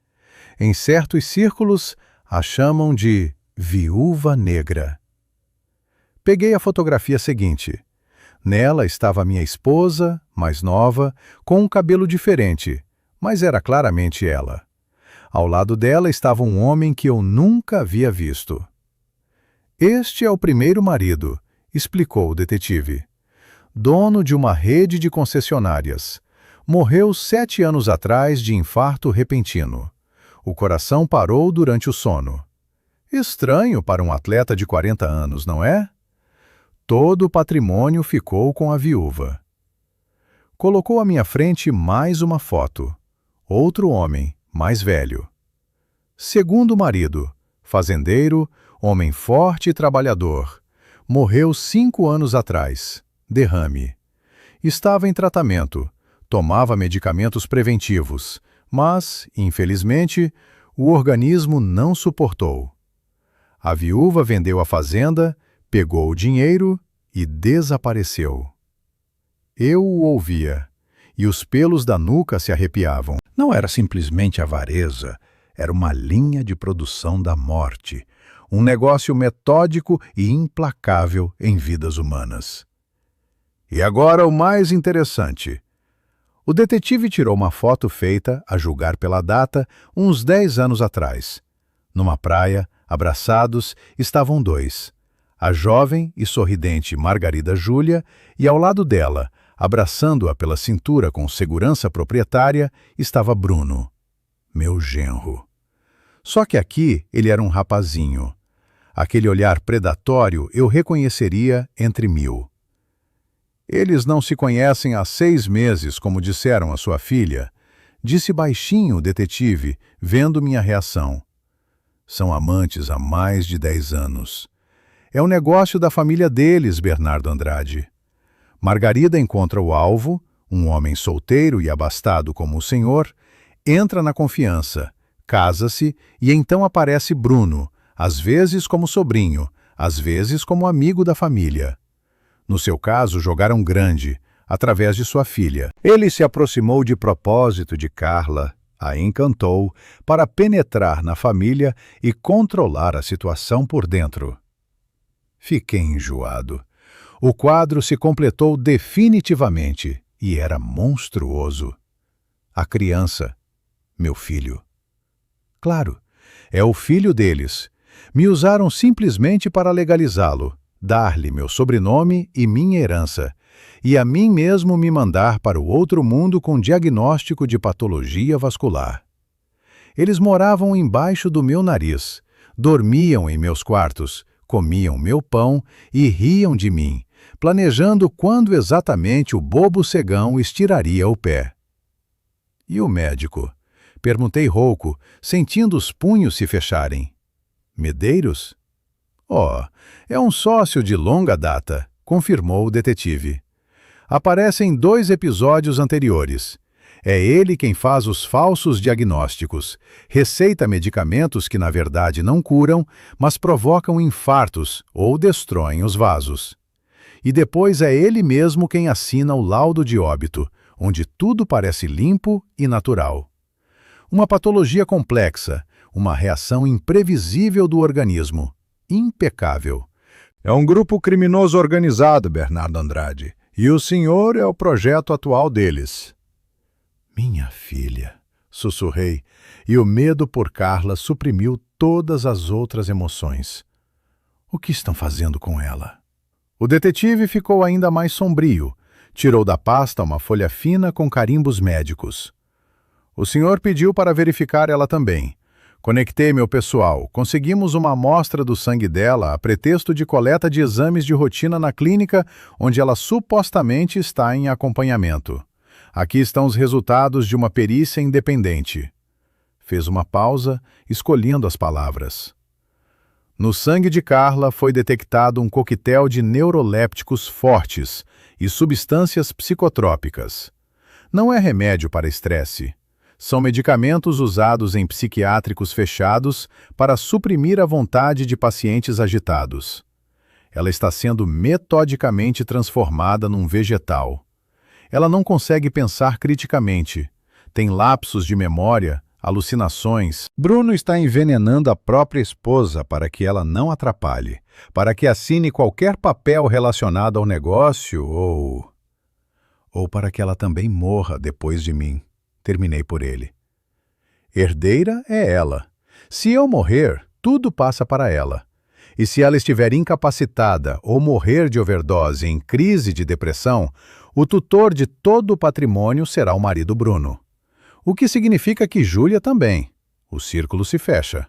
Em certos círculos, a chamam de Viúva Negra. Peguei a fotografia seguinte. Nela estava minha esposa, mais nova, com um cabelo diferente, mas era claramente ela. Ao lado dela estava um homem que eu nunca havia visto. Este é o primeiro marido, explicou o detetive. Dono de uma rede de concessionárias. Morreu 7 anos atrás de infarto repentino. O coração parou durante o sono. Estranho para um atleta de 40 anos, não é? Todo o patrimônio ficou com a viúva. Colocou à minha frente mais uma foto. Outro homem, mais velho. Segundo marido, fazendeiro, homem forte e trabalhador. Morreu 5 anos atrás. Derrame. Estava em tratamento. Tomava medicamentos preventivos. Mas, infelizmente, o organismo não suportou. A viúva vendeu a fazenda, pegou o dinheiro e desapareceu. Eu o ouvia, e os pelos da nuca se arrepiavam. Não era simplesmente avareza, era uma linha de produção da morte, um negócio metódico e implacável em vidas humanas. E agora o mais interessante. O detetive tirou uma foto feita, a julgar pela data, uns 10 anos atrás. Numa praia, abraçados, estavam dois. A jovem e sorridente Margarida Júlia e, ao lado dela, abraçando-a pela cintura com segurança proprietária, estava Bruno, meu genro. Só que aqui ele era um rapazinho. Aquele olhar predatório eu reconheceria entre 1000. Eles não se conhecem há 6 meses, como disseram a sua filha, disse baixinho o detetive, vendo minha reação. São amantes há mais de 10 anos. É um negócio da família deles, Bernardo Andrade. Margarida encontra o alvo, um homem solteiro e abastado como o senhor, entra na confiança, casa-se e então aparece Bruno, às vezes como sobrinho, às vezes como amigo da família. No seu caso, jogaram grande, através de sua filha. Ele se aproximou de propósito de Carla, a encantou, para penetrar na família e controlar a situação por dentro. Fiquei enjoado. O quadro se completou definitivamente e era monstruoso. A criança, meu filho. Claro, é o filho deles. Me usaram simplesmente para legalizá-lo, dar-lhe meu sobrenome e minha herança, e a mim mesmo me mandar para o outro mundo com diagnóstico de patologia vascular. Eles moravam embaixo do meu nariz, dormiam em meus quartos, comiam meu pão e riam de mim, planejando quando exatamente o bobo cegão estiraria o pé. E o médico? Perguntei rouco, sentindo os punhos se fecharem. Medeiros? Oh, é um sócio de longa data, confirmou o detetive. Aparece em 2 episódios anteriores. É ele quem faz os falsos diagnósticos, receita medicamentos que na verdade não curam, mas provocam infartos ou destroem os vasos. E depois é ele mesmo quem assina o laudo de óbito, onde tudo parece limpo e natural. Uma patologia complexa, uma reação imprevisível do organismo. Impecável. É um grupo criminoso organizado, Bernardo Andrade, e o senhor é o projeto atual deles. Minha filha, sussurrei, e o medo por Carla suprimiu todas as outras emoções. O que estão fazendo com ela? O detetive ficou ainda mais sombrio. Tirou da pasta uma folha fina com carimbos médicos. O senhor pediu para verificar ela também. Conectei meu pessoal. Conseguimos uma amostra do sangue dela a pretexto de coleta de exames de rotina na clínica onde ela supostamente está em acompanhamento. Aqui estão os resultados de uma perícia independente. Fez uma pausa, escolhendo as palavras. No sangue de Carla foi detectado um coquetel de neurolépticos fortes e substâncias psicotrópicas. Não é remédio para estresse. São medicamentos usados em psiquiátricos fechados para suprimir a vontade de pacientes agitados. Ela está sendo metodicamente transformada num vegetal. Ela não consegue pensar criticamente. Tem lapsos de memória, alucinações. Bruno está envenenando a própria esposa para que ela não atrapalhe, para que assine qualquer papel relacionado ao negócio ou para que ela também morra depois de mim. Terminei por ele. Herdeira é ela. Se eu morrer, tudo passa para ela. E se ela estiver incapacitada ou morrer de overdose em crise de depressão, o tutor de todo o patrimônio será o marido Bruno. O que significa que Júlia também. O círculo se fecha.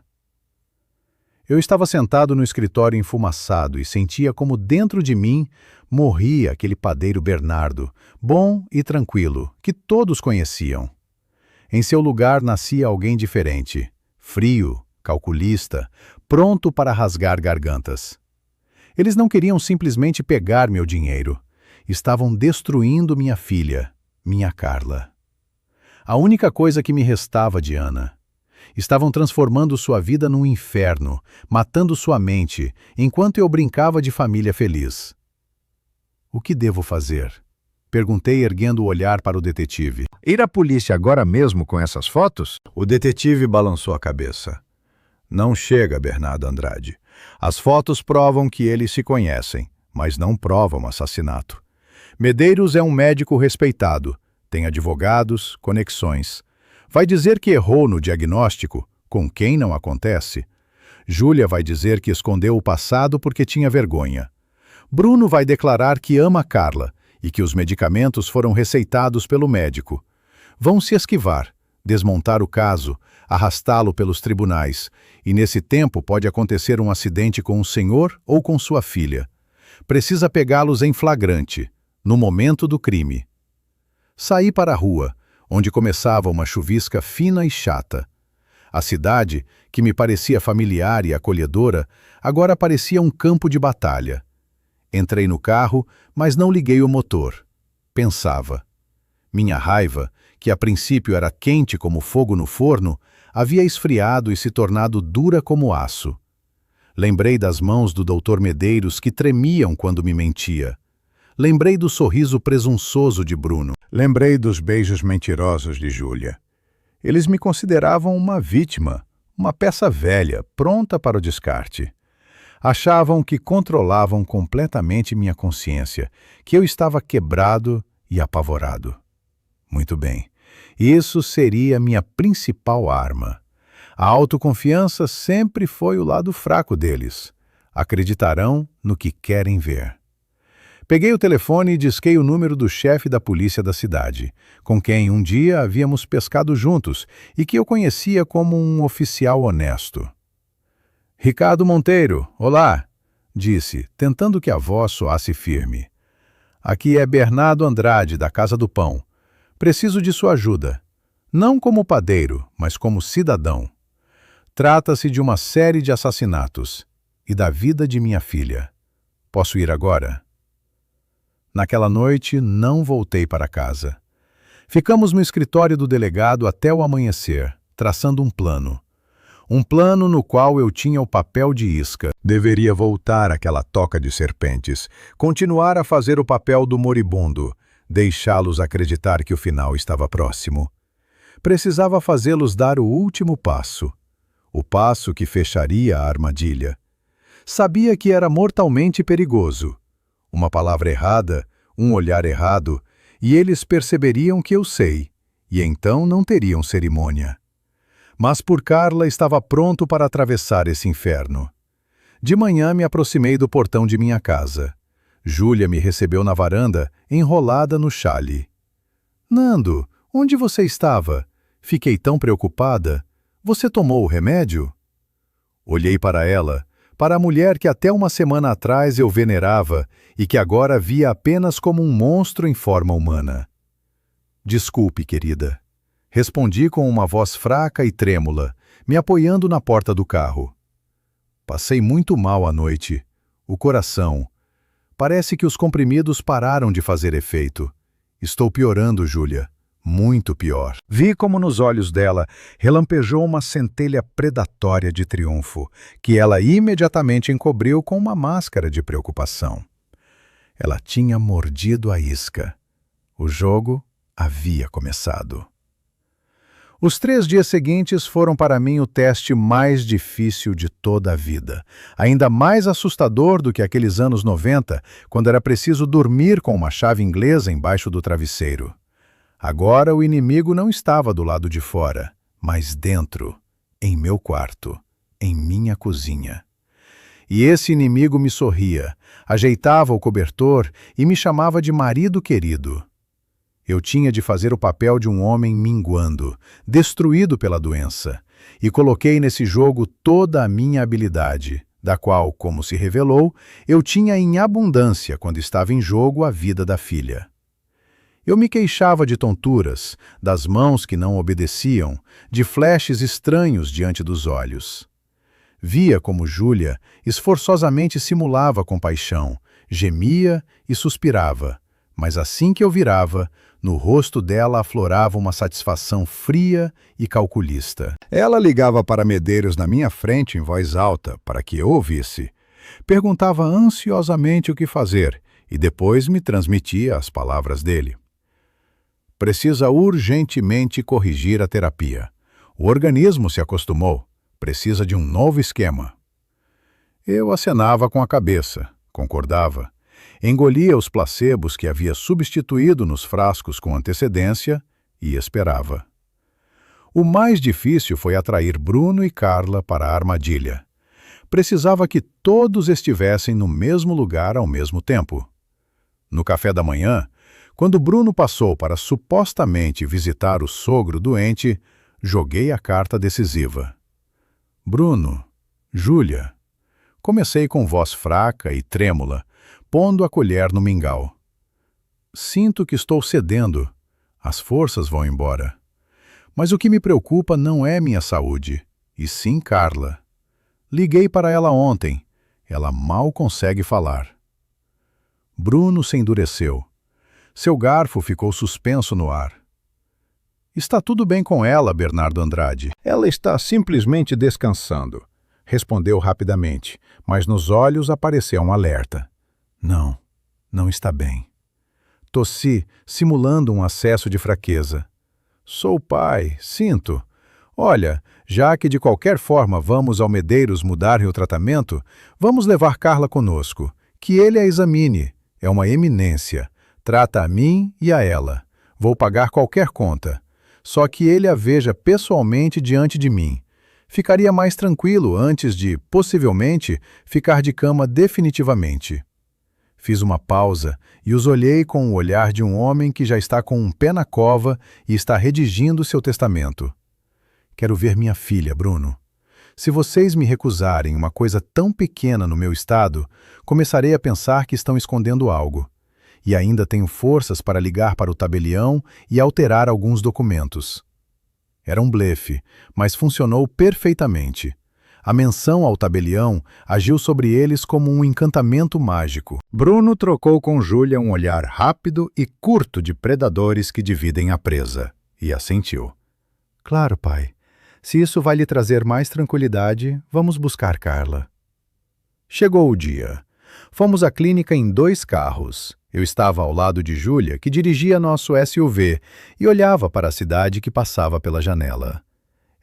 Eu estava sentado no escritório enfumaçado e sentia como dentro de mim morria aquele padeiro Bernardo, bom e tranquilo, que todos conheciam. Em seu lugar nascia alguém diferente, frio, calculista, pronto para rasgar gargantas. Eles não queriam simplesmente pegar meu dinheiro. Estavam destruindo minha filha, minha Carla. A única coisa que me restava de Ana. Estavam transformando sua vida num inferno, matando sua mente, enquanto eu brincava de família feliz. O que devo fazer? Perguntei, erguendo o olhar para o detetive. Ir à polícia agora mesmo com essas fotos? O detetive balançou a cabeça. Não chega, Bernardo Andrade. As fotos provam que eles se conhecem, mas não provam assassinato. Medeiros é um médico respeitado, tem advogados, conexões. Vai dizer que errou no diagnóstico, com quem não acontece. Júlia vai dizer que escondeu o passado porque tinha vergonha. Bruno vai declarar que ama Carla e que os medicamentos foram receitados pelo médico. Vão se esquivar, desmontar o caso, arrastá-lo pelos tribunais, e nesse tempo pode acontecer um acidente com o senhor ou com sua filha. Precisa pegá-los em flagrante, no momento do crime. Saí para a rua, onde começava uma chuvisca fina e chata. A cidade, que me parecia familiar e acolhedora, agora parecia um campo de batalha. Entrei no carro, mas não liguei o motor. Pensava. Minha raiva, que a princípio era quente como fogo no forno, havia esfriado e se tornado dura como aço. Lembrei das mãos do Dr. Medeiros que tremiam quando me mentia. Lembrei do sorriso presunçoso de Bruno. Lembrei dos beijos mentirosos de Júlia. Eles me consideravam uma vítima, uma peça velha, pronta para o descarte. Achavam que controlavam completamente minha consciência, que eu estava quebrado e apavorado. Muito bem, isso seria minha principal arma. A autoconfiança sempre foi o lado fraco deles. Acreditarão no que querem ver. Peguei o telefone e disquei o número do chefe da polícia da cidade, com quem um dia havíamos pescado juntos e que eu conhecia como um oficial honesto. Ricardo Monteiro, olá, disse, tentando que a voz soasse firme. Aqui é Bernardo Andrade, da Casa do Pão. Preciso de sua ajuda. Não como padeiro, mas como cidadão. Trata-se de uma série de assassinatos e da vida de minha filha. Posso ir agora? Naquela noite, não voltei para casa. Ficamos no escritório do delegado até o amanhecer, traçando um plano. Um plano no qual eu tinha o papel de isca. Deveria voltar àquela toca de serpentes, continuar a fazer o papel do moribundo, deixá-los acreditar que o final estava próximo. Precisava fazê-los dar o último passo, o passo que fecharia a armadilha. Sabia que era mortalmente perigoso. Uma palavra errada, um olhar errado, e eles perceberiam que eu sei, e então não teriam cerimônia. Mas por Carla estava pronto para atravessar esse inferno. De manhã me aproximei do portão de minha casa. Júlia me recebeu na varanda, enrolada no xale. Nando, onde você estava? Fiquei tão preocupada. Você tomou o remédio? Olhei para ela, para a mulher que até uma semana atrás eu venerava e que agora via apenas como um monstro em forma humana. Desculpe, querida. Respondi com uma voz fraca e trêmula, me apoiando na porta do carro. Passei muito mal à noite. O coração. Parece que os comprimidos pararam de fazer efeito. Estou piorando, Júlia. Muito pior. Vi como nos olhos dela relampejou uma centelha predatória de triunfo, que ela imediatamente encobriu com uma máscara de preocupação. Ela tinha mordido a isca. O jogo havia começado. Os 3 dias seguintes foram para mim o teste mais difícil de toda a vida, ainda mais assustador do que aqueles anos 90, quando era preciso dormir com uma chave inglesa embaixo do travesseiro. Agora o inimigo não estava do lado de fora, mas dentro, em meu quarto, em minha cozinha. E esse inimigo me sorria, ajeitava o cobertor e me chamava de marido querido. Eu tinha de fazer o papel de um homem minguando, destruído pela doença, e coloquei nesse jogo toda a minha habilidade, da qual, como se revelou, eu tinha em abundância quando estava em jogo a vida da filha. Eu me queixava de tonturas, das mãos que não obedeciam, de flashes estranhos diante dos olhos. Via como Júlia esforçosamente simulava compaixão, gemia e suspirava, mas assim que eu virava, no rosto dela aflorava uma satisfação fria e calculista. Ela ligava para Medeiros na minha frente em voz alta, para que eu ouvisse. Perguntava ansiosamente o que fazer e depois me transmitia as palavras dele. Precisa urgentemente corrigir a terapia. O organismo se acostumou. Precisa de um novo esquema. Eu acenava com a cabeça, concordava. Engolia os placebos que havia substituído nos frascos com antecedência e esperava. O mais difícil foi atrair Bruno e Carla para a armadilha. Precisava que todos estivessem no mesmo lugar ao mesmo tempo. No café da manhã, quando Bruno passou para supostamente visitar o sogro doente, joguei a carta decisiva. Bruno, Júlia. Comecei com voz fraca e trêmula, pondo a colher no mingau. Sinto que estou cedendo. As forças vão embora. Mas o que me preocupa não é minha saúde, e sim Carla. Liguei para ela ontem. Ela mal consegue falar. Bruno se endureceu. Seu garfo ficou suspenso no ar. Está tudo bem com ela, Bernardo Andrade. Ela está simplesmente descansando, respondeu rapidamente, mas nos olhos apareceu um alerta. Não, não está bem. Tossi, simulando um acesso de fraqueza. Sou pai, sinto. Olha, já que de qualquer forma vamos ao Medeiros mudar o tratamento, vamos levar Carla conosco, que ele a examine. É uma eminência. Trata a mim e a ela. Vou pagar qualquer conta. Só que ele a veja pessoalmente diante de mim. Ficaria mais tranquilo antes de, possivelmente, ficar de cama definitivamente. Fiz uma pausa e os olhei com o olhar de um homem que já está com um pé na cova e está redigindo seu testamento. Quero ver minha filha, Bruno. Se vocês me recusarem uma coisa tão pequena no meu estado, começarei a pensar que estão escondendo algo. E ainda tenho forças para ligar para o tabelião e alterar alguns documentos. Era um blefe, mas funcionou perfeitamente. A menção ao tabelião agiu sobre eles como um encantamento mágico. Bruno trocou com Júlia um olhar rápido e curto de predadores que dividem a presa, e assentiu. Claro, pai. Se isso vai lhe trazer mais tranquilidade, vamos buscar Carla. Chegou o dia. Fomos à clínica em 2 carros. Eu estava ao lado de Júlia, que dirigia nosso SUV, e olhava para a cidade que passava pela janela.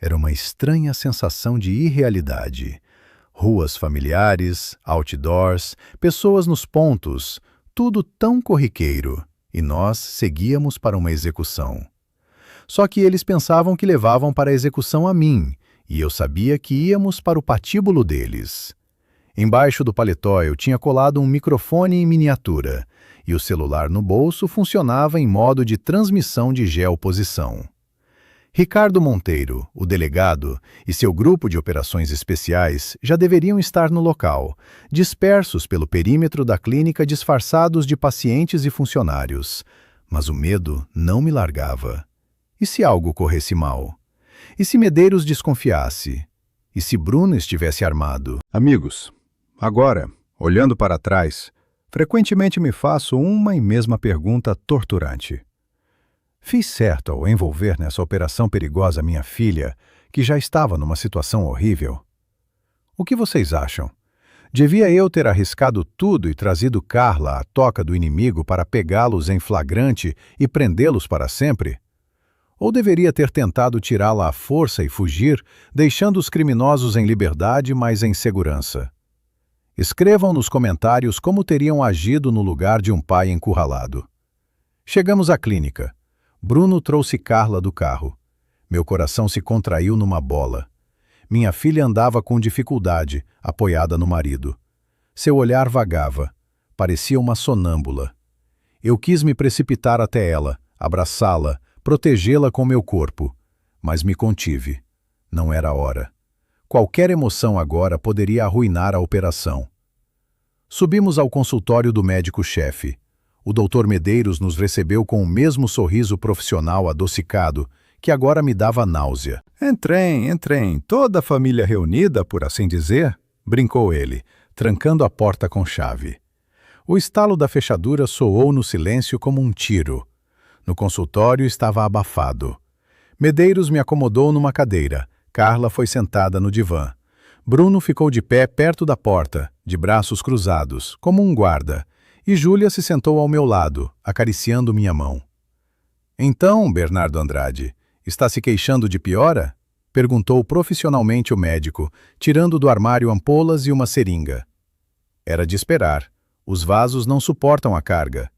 Era uma estranha sensação de irrealidade. Ruas familiares, outdoors, pessoas nos pontos, tudo tão corriqueiro, e nós seguíamos para uma execução. Só que eles pensavam que levavam para a execução a mim, e eu sabia que íamos para o patíbulo deles. Embaixo do paletó eu tinha colado um microfone em miniatura, e o celular no bolso funcionava em modo de transmissão de geoposição. Ricardo Monteiro, o delegado, e seu grupo de operações especiais já deveriam estar no local, dispersos pelo perímetro da clínica disfarçados de pacientes e funcionários. Mas o medo não me largava. E se algo corresse mal? E se Medeiros desconfiasse? E se Bruno estivesse armado? Amigos, agora, olhando para trás, frequentemente me faço uma e mesma pergunta torturante. Fiz certo ao envolver nessa operação perigosa minha filha, que já estava numa situação horrível? O que vocês acham? Devia eu ter arriscado tudo e trazido Carla à toca do inimigo para pegá-los em flagrante e prendê-los para sempre? Ou deveria ter tentado tirá-la à força e fugir, deixando os criminosos em liberdade, mas em segurança? Escrevam nos comentários como teriam agido no lugar de um pai encurralado. Chegamos à clínica. Bruno trouxe Carla do carro. Meu coração se contraiu numa bola. Minha filha andava com dificuldade, apoiada no marido. Seu olhar vagava. Parecia uma sonâmbula. Eu quis me precipitar até ela, abraçá-la, protegê-la com meu corpo. Mas me contive. Não era a hora. Qualquer emoção agora poderia arruinar a operação. Subimos ao consultório do médico-chefe. O Dr. Medeiros nos recebeu com o mesmo sorriso profissional adocicado, que agora me dava náusea. Entrem, toda a família reunida, por assim dizer, brincou ele, trancando a porta com chave. O estalo da fechadura soou no silêncio como um tiro. No consultório estava abafado. Medeiros me acomodou numa cadeira. Carla foi sentada no divã. Bruno ficou de pé perto da porta, de braços cruzados, como um guarda, e Júlia se sentou ao meu lado, acariciando minha mão. Então, Bernardo Andrade, está se queixando de piora? Perguntou profissionalmente o médico, tirando do armário ampolas e uma seringa. Era de esperar. Os vasos não suportam a carga.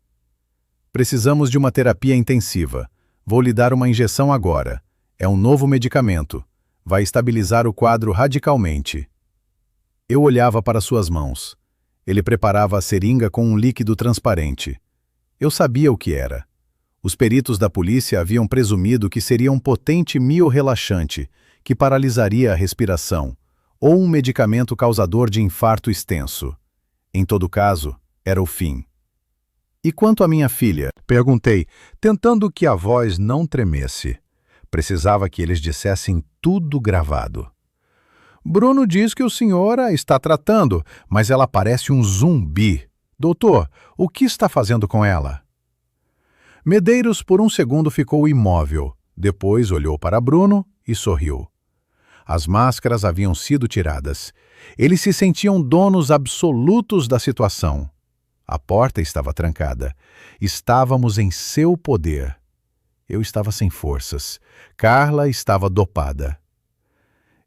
Precisamos de uma terapia intensiva. Vou lhe dar uma injeção agora. É um novo medicamento. Vai estabilizar o quadro radicalmente. Eu olhava para suas mãos. Ele preparava a seringa com um líquido transparente. Eu sabia o que era. Os peritos da polícia haviam presumido que seria um potente miorrelaxante que paralisaria a respiração, ou um medicamento causador de infarto extenso. Em todo caso, era o fim. E quanto à minha filha? Perguntei, tentando que a voz não tremesse. Precisava que eles dissessem tudo gravado. Bruno diz que o senhor a está tratando, mas ela parece um zumbi. Doutor, o que está fazendo com ela? Medeiros por um segundo ficou imóvel, depois olhou para Bruno e sorriu. As máscaras haviam sido tiradas. Eles se sentiam donos absolutos da situação. A porta estava trancada. Estávamos em seu poder. Eu estava sem forças. Carla estava dopada.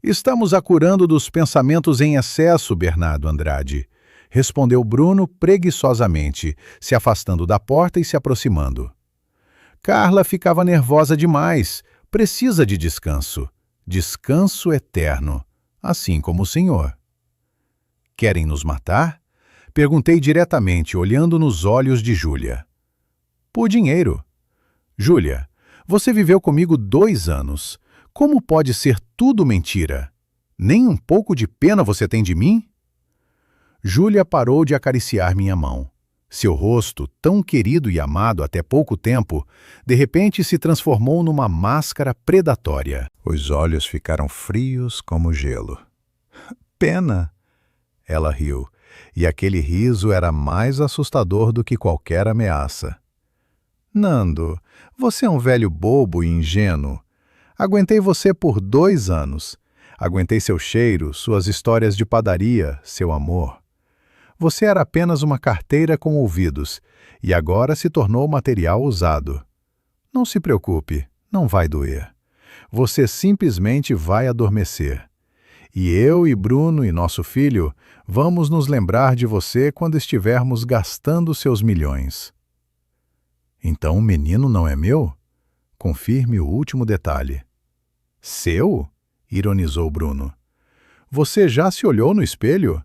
Estamos a curando dos pensamentos em excesso, Bernardo Andrade, respondeu Bruno preguiçosamente, se afastando da porta e se aproximando. Carla ficava nervosa demais. Precisa de descanso. Descanso eterno, assim como o senhor. Querem nos matar? Perguntei diretamente, olhando nos olhos de Júlia. Por dinheiro. Júlia, você viveu comigo 2 anos. Como pode ser tudo mentira? Nem um pouco de pena você tem de mim? Júlia parou de acariciar minha mão. Seu rosto, tão querido e amado até pouco tempo, de repente se transformou numa máscara predatória. Os olhos ficaram frios como gelo. Pena! Ela riu, e aquele riso era mais assustador do que qualquer ameaça. Nando, você é um velho bobo e ingênuo. Aguentei você por 2 anos. Aguentei seu cheiro, suas histórias de padaria, seu amor. Você era apenas uma carteira com ouvidos, e agora se tornou material usado. Não se preocupe, não vai doer. Você simplesmente vai adormecer. E eu e Bruno e nosso filho vamos nos lembrar de você quando estivermos gastando seus milhões. Então o menino não é meu? Confirme o último detalhe. Seu? Ironizou Bruno. Você já se olhou no espelho?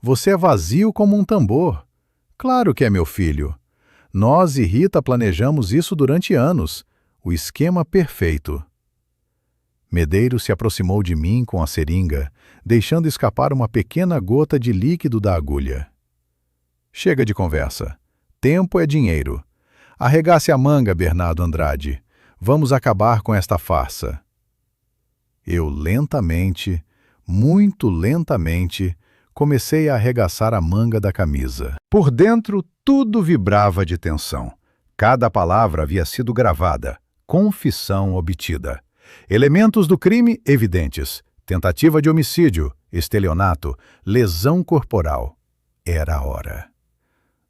Você é vazio como um tambor. Claro que é meu filho. Nós e Rita planejamos isso durante anos. O esquema perfeito. Medeiros se aproximou de mim com a seringa, deixando escapar uma pequena gota de líquido da agulha. Chega de conversa. Tempo é dinheiro. Arregace a manga, Bernardo Andrade. Vamos acabar com esta farsa. Eu lentamente, muito lentamente, comecei a arregaçar a manga da camisa. Por dentro, tudo vibrava de tensão. Cada palavra havia sido gravada. Confissão obtida. Elementos do crime evidentes. Tentativa de homicídio, estelionato, lesão corporal. Era a hora.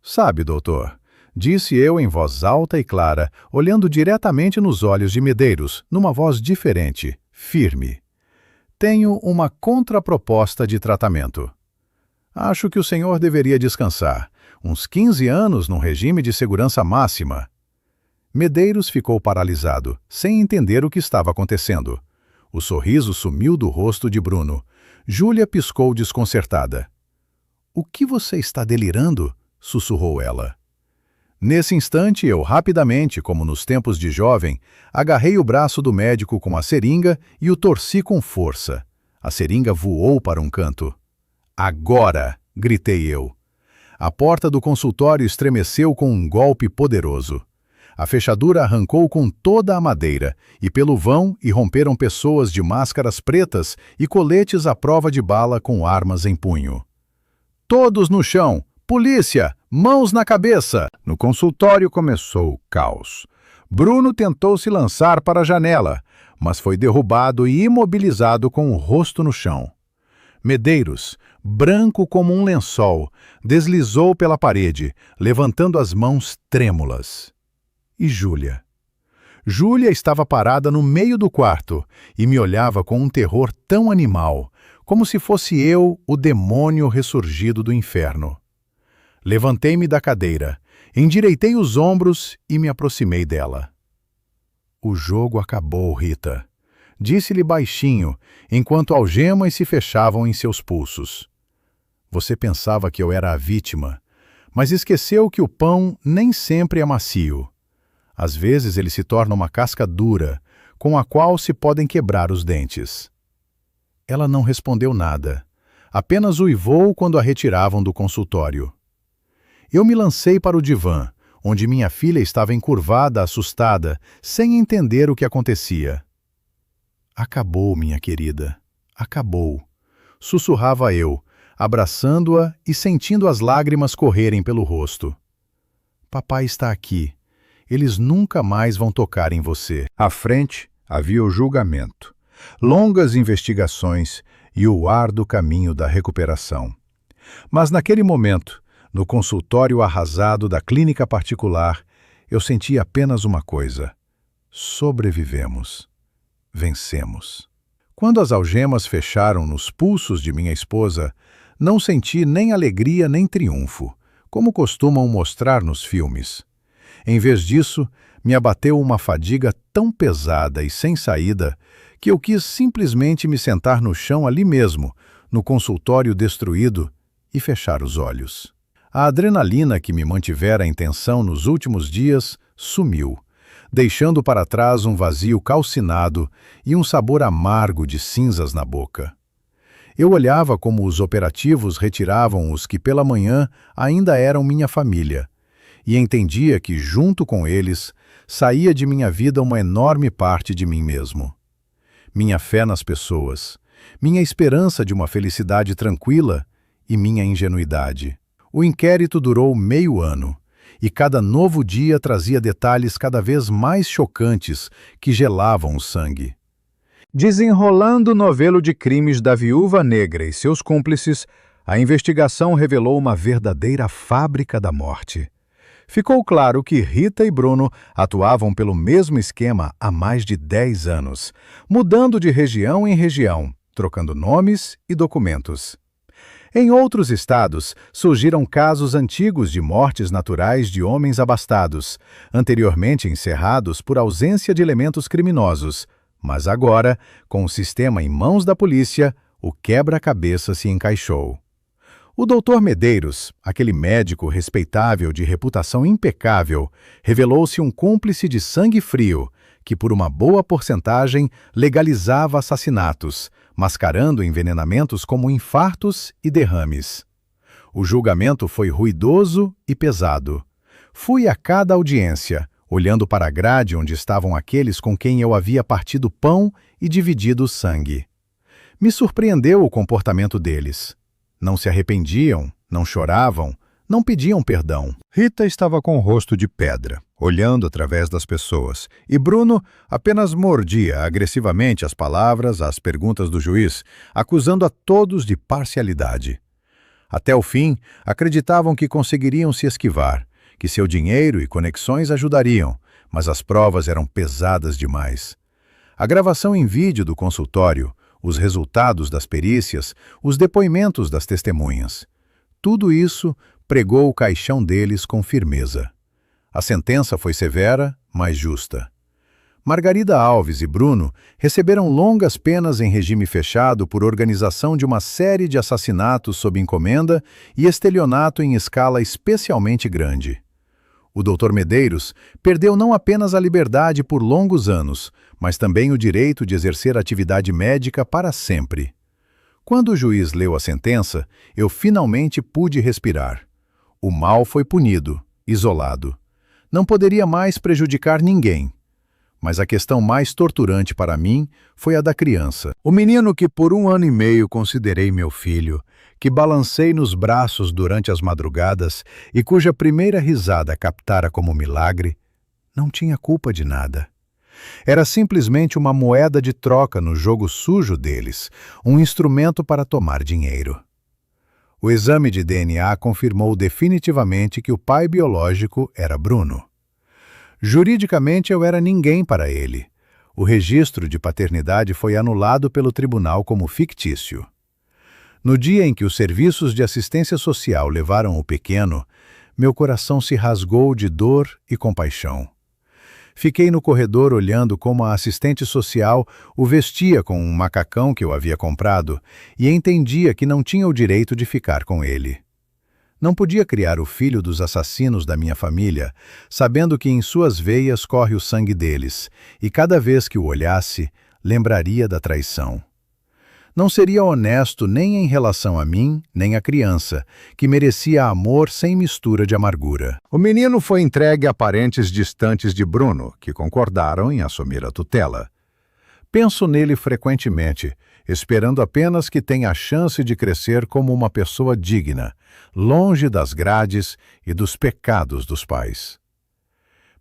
Sabe, doutor, disse eu em voz alta e clara, olhando diretamente nos olhos de Medeiros, numa voz diferente, firme. Tenho uma contraproposta de tratamento. Acho que o senhor deveria descansar. Uns 15 anos num regime de segurança máxima. Medeiros ficou paralisado, sem entender o que estava acontecendo. O sorriso sumiu do rosto de Bruno. Júlia piscou desconcertada. "O que você está delirando?" sussurrou ela. Nesse instante, eu rapidamente, como nos tempos de jovem, agarrei o braço do médico com a seringa e o torci com força. A seringa voou para um canto. "Agora!" gritei eu. A porta do consultório estremeceu com um golpe poderoso. A fechadura arrancou com toda a madeira, e pelo vão irromperam pessoas de máscaras pretas e coletes à prova de bala com armas em punho. "Todos no chão! Polícia! Mãos na cabeça!" No consultório começou o caos. Bruno tentou se lançar para a janela, mas foi derrubado e imobilizado com o rosto no chão. Medeiros, branco como um lençol, deslizou pela parede, levantando as mãos trêmulas. E Júlia? Júlia estava parada no meio do quarto e me olhava com um terror tão animal, como se fosse eu o demônio ressurgido do inferno. Levantei-me da cadeira, endireitei os ombros e me aproximei dela. "O jogo acabou, Rita", disse-lhe baixinho, enquanto algemas se fechavam em seus pulsos. "Você pensava que eu era a vítima, mas esqueceu que o pão nem sempre é macio. Às vezes ele se torna uma casca dura, com a qual se podem quebrar os dentes." Ela não respondeu nada, apenas uivou quando a retiravam do consultório. Eu me lancei para o divã, onde minha filha estava encurvada, assustada, sem entender o que acontecia. "Acabou, minha querida, acabou", sussurrava eu, abraçando-a e sentindo as lágrimas correrem pelo rosto. "Papai está aqui. Eles nunca mais vão tocar em você." À frente havia o julgamento, longas investigações e o árduo caminho da recuperação. Mas naquele momento, no consultório arrasado da clínica particular, eu senti apenas uma coisa: sobrevivemos. Vencemos. Quando as algemas fecharam nos pulsos de minha esposa, não senti nem alegria nem triunfo, como costumam mostrar nos filmes. Em vez disso, me abateu uma fadiga tão pesada e sem saída que eu quis simplesmente me sentar no chão ali mesmo, no consultório destruído, e fechar os olhos. A adrenalina que me mantivera em tensão nos últimos dias sumiu, deixando para trás um vazio calcinado e um sabor amargo de cinzas na boca. Eu olhava como os operativos retiravam os que pela manhã ainda eram minha família, e entendia que, junto com eles, saía de minha vida uma enorme parte de mim mesmo. Minha fé nas pessoas, minha esperança de uma felicidade tranquila e minha ingenuidade. O inquérito durou meio ano, e cada novo dia trazia detalhes cada vez mais chocantes que gelavam o sangue. Desenrolando o novelo de crimes da Viúva Negra e seus cúmplices, a investigação revelou uma verdadeira fábrica da morte. Ficou claro que Rita e Bruno atuavam pelo mesmo esquema há mais de 10 anos, mudando de região em região, trocando nomes e documentos. Em outros estados, surgiram casos antigos de mortes naturais de homens abastados, anteriormente encerrados por ausência de elementos criminosos, mas agora, com o sistema em mãos da polícia, o quebra-cabeça se encaixou. O Dr. Medeiros, aquele médico respeitável de reputação impecável, revelou-se um cúmplice de sangue frio, que por uma boa porcentagem legalizava assassinatos, mascarando envenenamentos como infartos e derrames. O julgamento foi ruidoso e pesado. Fui a cada audiência, olhando para a grade onde estavam aqueles com quem eu havia partido pão e dividido o sangue. Me surpreendeu o comportamento deles. Não se arrependiam, não choravam, não pediam perdão. Rita estava com o rosto de pedra, olhando através das pessoas, e Bruno apenas mordia agressivamente as palavras, as perguntas do juiz, acusando a todos de parcialidade. Até o fim, acreditavam que conseguiriam se esquivar, que seu dinheiro e conexões ajudariam, mas as provas eram pesadas demais. A gravação em vídeo do consultório, os resultados das perícias, os depoimentos das testemunhas. Tudo isso pregou o caixão deles com firmeza. A sentença foi severa, mas justa. Margarida Alves e Bruno receberam longas penas em regime fechado por organização de uma série de assassinatos sob encomenda e estelionato em escala especialmente grande. O Dr. Medeiros perdeu não apenas a liberdade por longos anos, mas também o direito de exercer atividade médica para sempre. Quando o juiz leu a sentença, eu finalmente pude respirar. O mal foi punido, isolado. Não poderia mais prejudicar ninguém. Mas a questão mais torturante para mim foi a da criança. O menino que por 1 ano e meio considerei meu filho, que balancei nos braços durante as madrugadas e cuja primeira risada captara como milagre, não tinha culpa de nada. Era simplesmente uma moeda de troca no jogo sujo deles, um instrumento para tomar dinheiro. O exame de DNA confirmou definitivamente que o pai biológico era Bruno. Juridicamente eu era ninguém para ele. O registro de paternidade foi anulado pelo tribunal como fictício. No dia em que os serviços de assistência social levaram o pequeno, meu coração se rasgou de dor e compaixão. Fiquei no corredor olhando como a assistente social o vestia com um macacão que eu havia comprado e entendia que não tinha o direito de ficar com ele. Não podia criar o filho dos assassinos da minha família, sabendo que em suas veias corre o sangue deles, e cada vez que o olhasse, lembraria da traição. Não seria honesto nem em relação a mim, nem à criança, que merecia amor sem mistura de amargura. O menino foi entregue a parentes distantes de Bruno, que concordaram em assumir a tutela. Penso nele frequentemente, esperando apenas que tenha a chance de crescer como uma pessoa digna, longe das grades e dos pecados dos pais.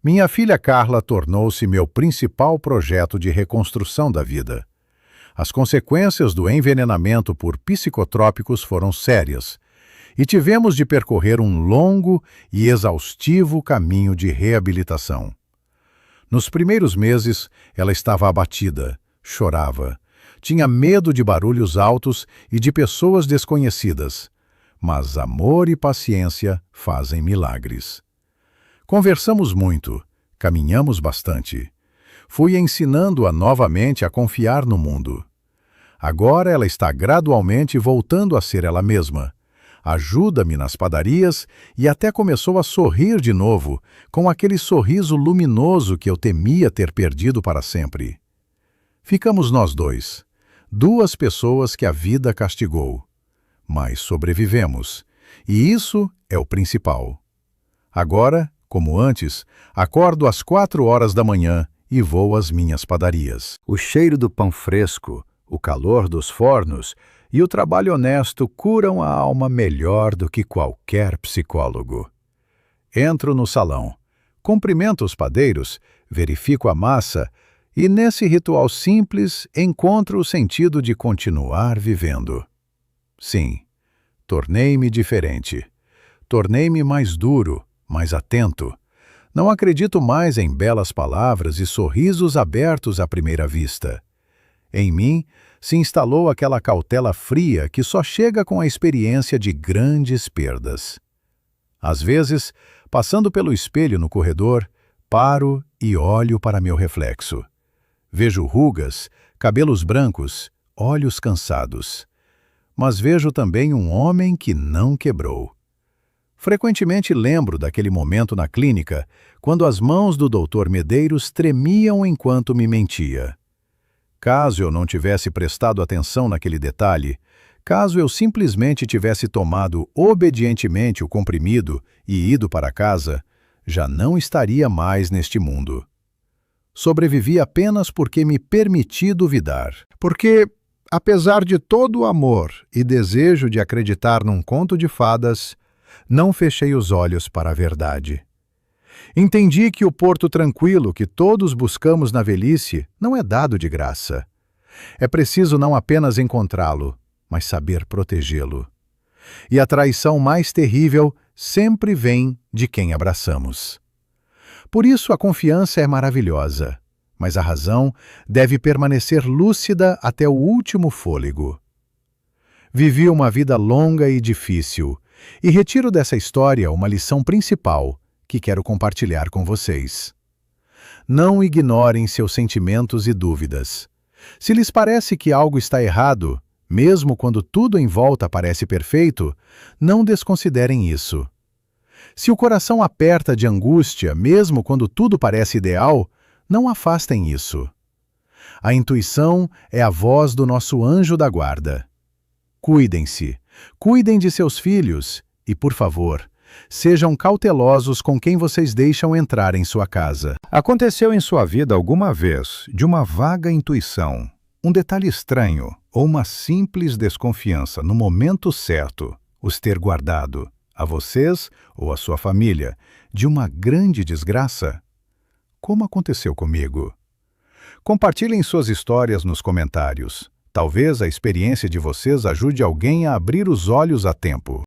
Minha filha Carla tornou-se meu principal projeto de reconstrução da vida. As consequências do envenenamento por psicotrópicos foram sérias, e tivemos de percorrer um longo e exaustivo caminho de reabilitação. Nos primeiros meses, ela estava abatida, chorava, tinha medo de barulhos altos e de pessoas desconhecidas, mas amor e paciência fazem milagres. Conversamos muito, caminhamos bastante. Fui ensinando-a novamente a confiar no mundo. Agora ela está gradualmente voltando a ser ela mesma. Ajuda-me nas padarias e até começou a sorrir de novo, com aquele sorriso luminoso que eu temia ter perdido para sempre. Ficamos nós dois, duas pessoas que a vida castigou. Mas sobrevivemos, e isso é o principal. Agora, como antes, acordo às 4 horas da manhã e vou às minhas padarias. O cheiro do pão fresco, o calor dos fornos e o trabalho honesto curam a alma melhor do que qualquer psicólogo. Entro no salão, cumprimento os padeiros, verifico a massa e, nesse ritual simples, encontro o sentido de continuar vivendo. Sim, tornei-me diferente. Tornei-me mais duro, mais atento. Não acredito mais em belas palavras e sorrisos abertos à primeira vista. Em mim se instalou aquela cautela fria que só chega com a experiência de grandes perdas. Às vezes, passando pelo espelho no corredor, paro e olho para meu reflexo. Vejo rugas, cabelos brancos, olhos cansados. Mas vejo também um homem que não quebrou. Frequentemente lembro daquele momento na clínica, quando as mãos do Dr. Medeiros tremiam enquanto me mentia. Caso eu não tivesse prestado atenção naquele detalhe, caso eu simplesmente tivesse tomado obedientemente o comprimido e ido para casa, já não estaria mais neste mundo. Sobrevivi apenas porque me permiti duvidar. Porque, apesar de todo o amor e desejo de acreditar num conto de fadas, não fechei os olhos para a verdade. Entendi que o porto tranquilo que todos buscamos na velhice não é dado de graça. É preciso não apenas encontrá-lo, mas saber protegê-lo. E a traição mais terrível sempre vem de quem abraçamos. Por isso a confiança é maravilhosa, mas a razão deve permanecer lúcida até o último fôlego. Vivi uma vida longa e difícil, e retiro dessa história uma lição principal que quero compartilhar com vocês. Não ignorem seus sentimentos e dúvidas. Se lhes parece que algo está errado, mesmo quando tudo em volta parece perfeito, não desconsiderem isso. Se o coração aperta de angústia, mesmo quando tudo parece ideal, não afastem isso. A intuição é a voz do nosso anjo da guarda. Cuidem-se, cuidem de seus filhos e, por favor, sejam cautelosos com quem vocês deixam entrar em sua casa. Aconteceu em sua vida alguma vez, de uma vaga intuição, um detalhe estranho ou uma simples desconfiança no momento certo, os ter guardado, a vocês ou a sua família, de uma grande desgraça? Como aconteceu comigo? Compartilhem suas histórias nos comentários. Talvez a experiência de vocês ajude alguém a abrir os olhos a tempo.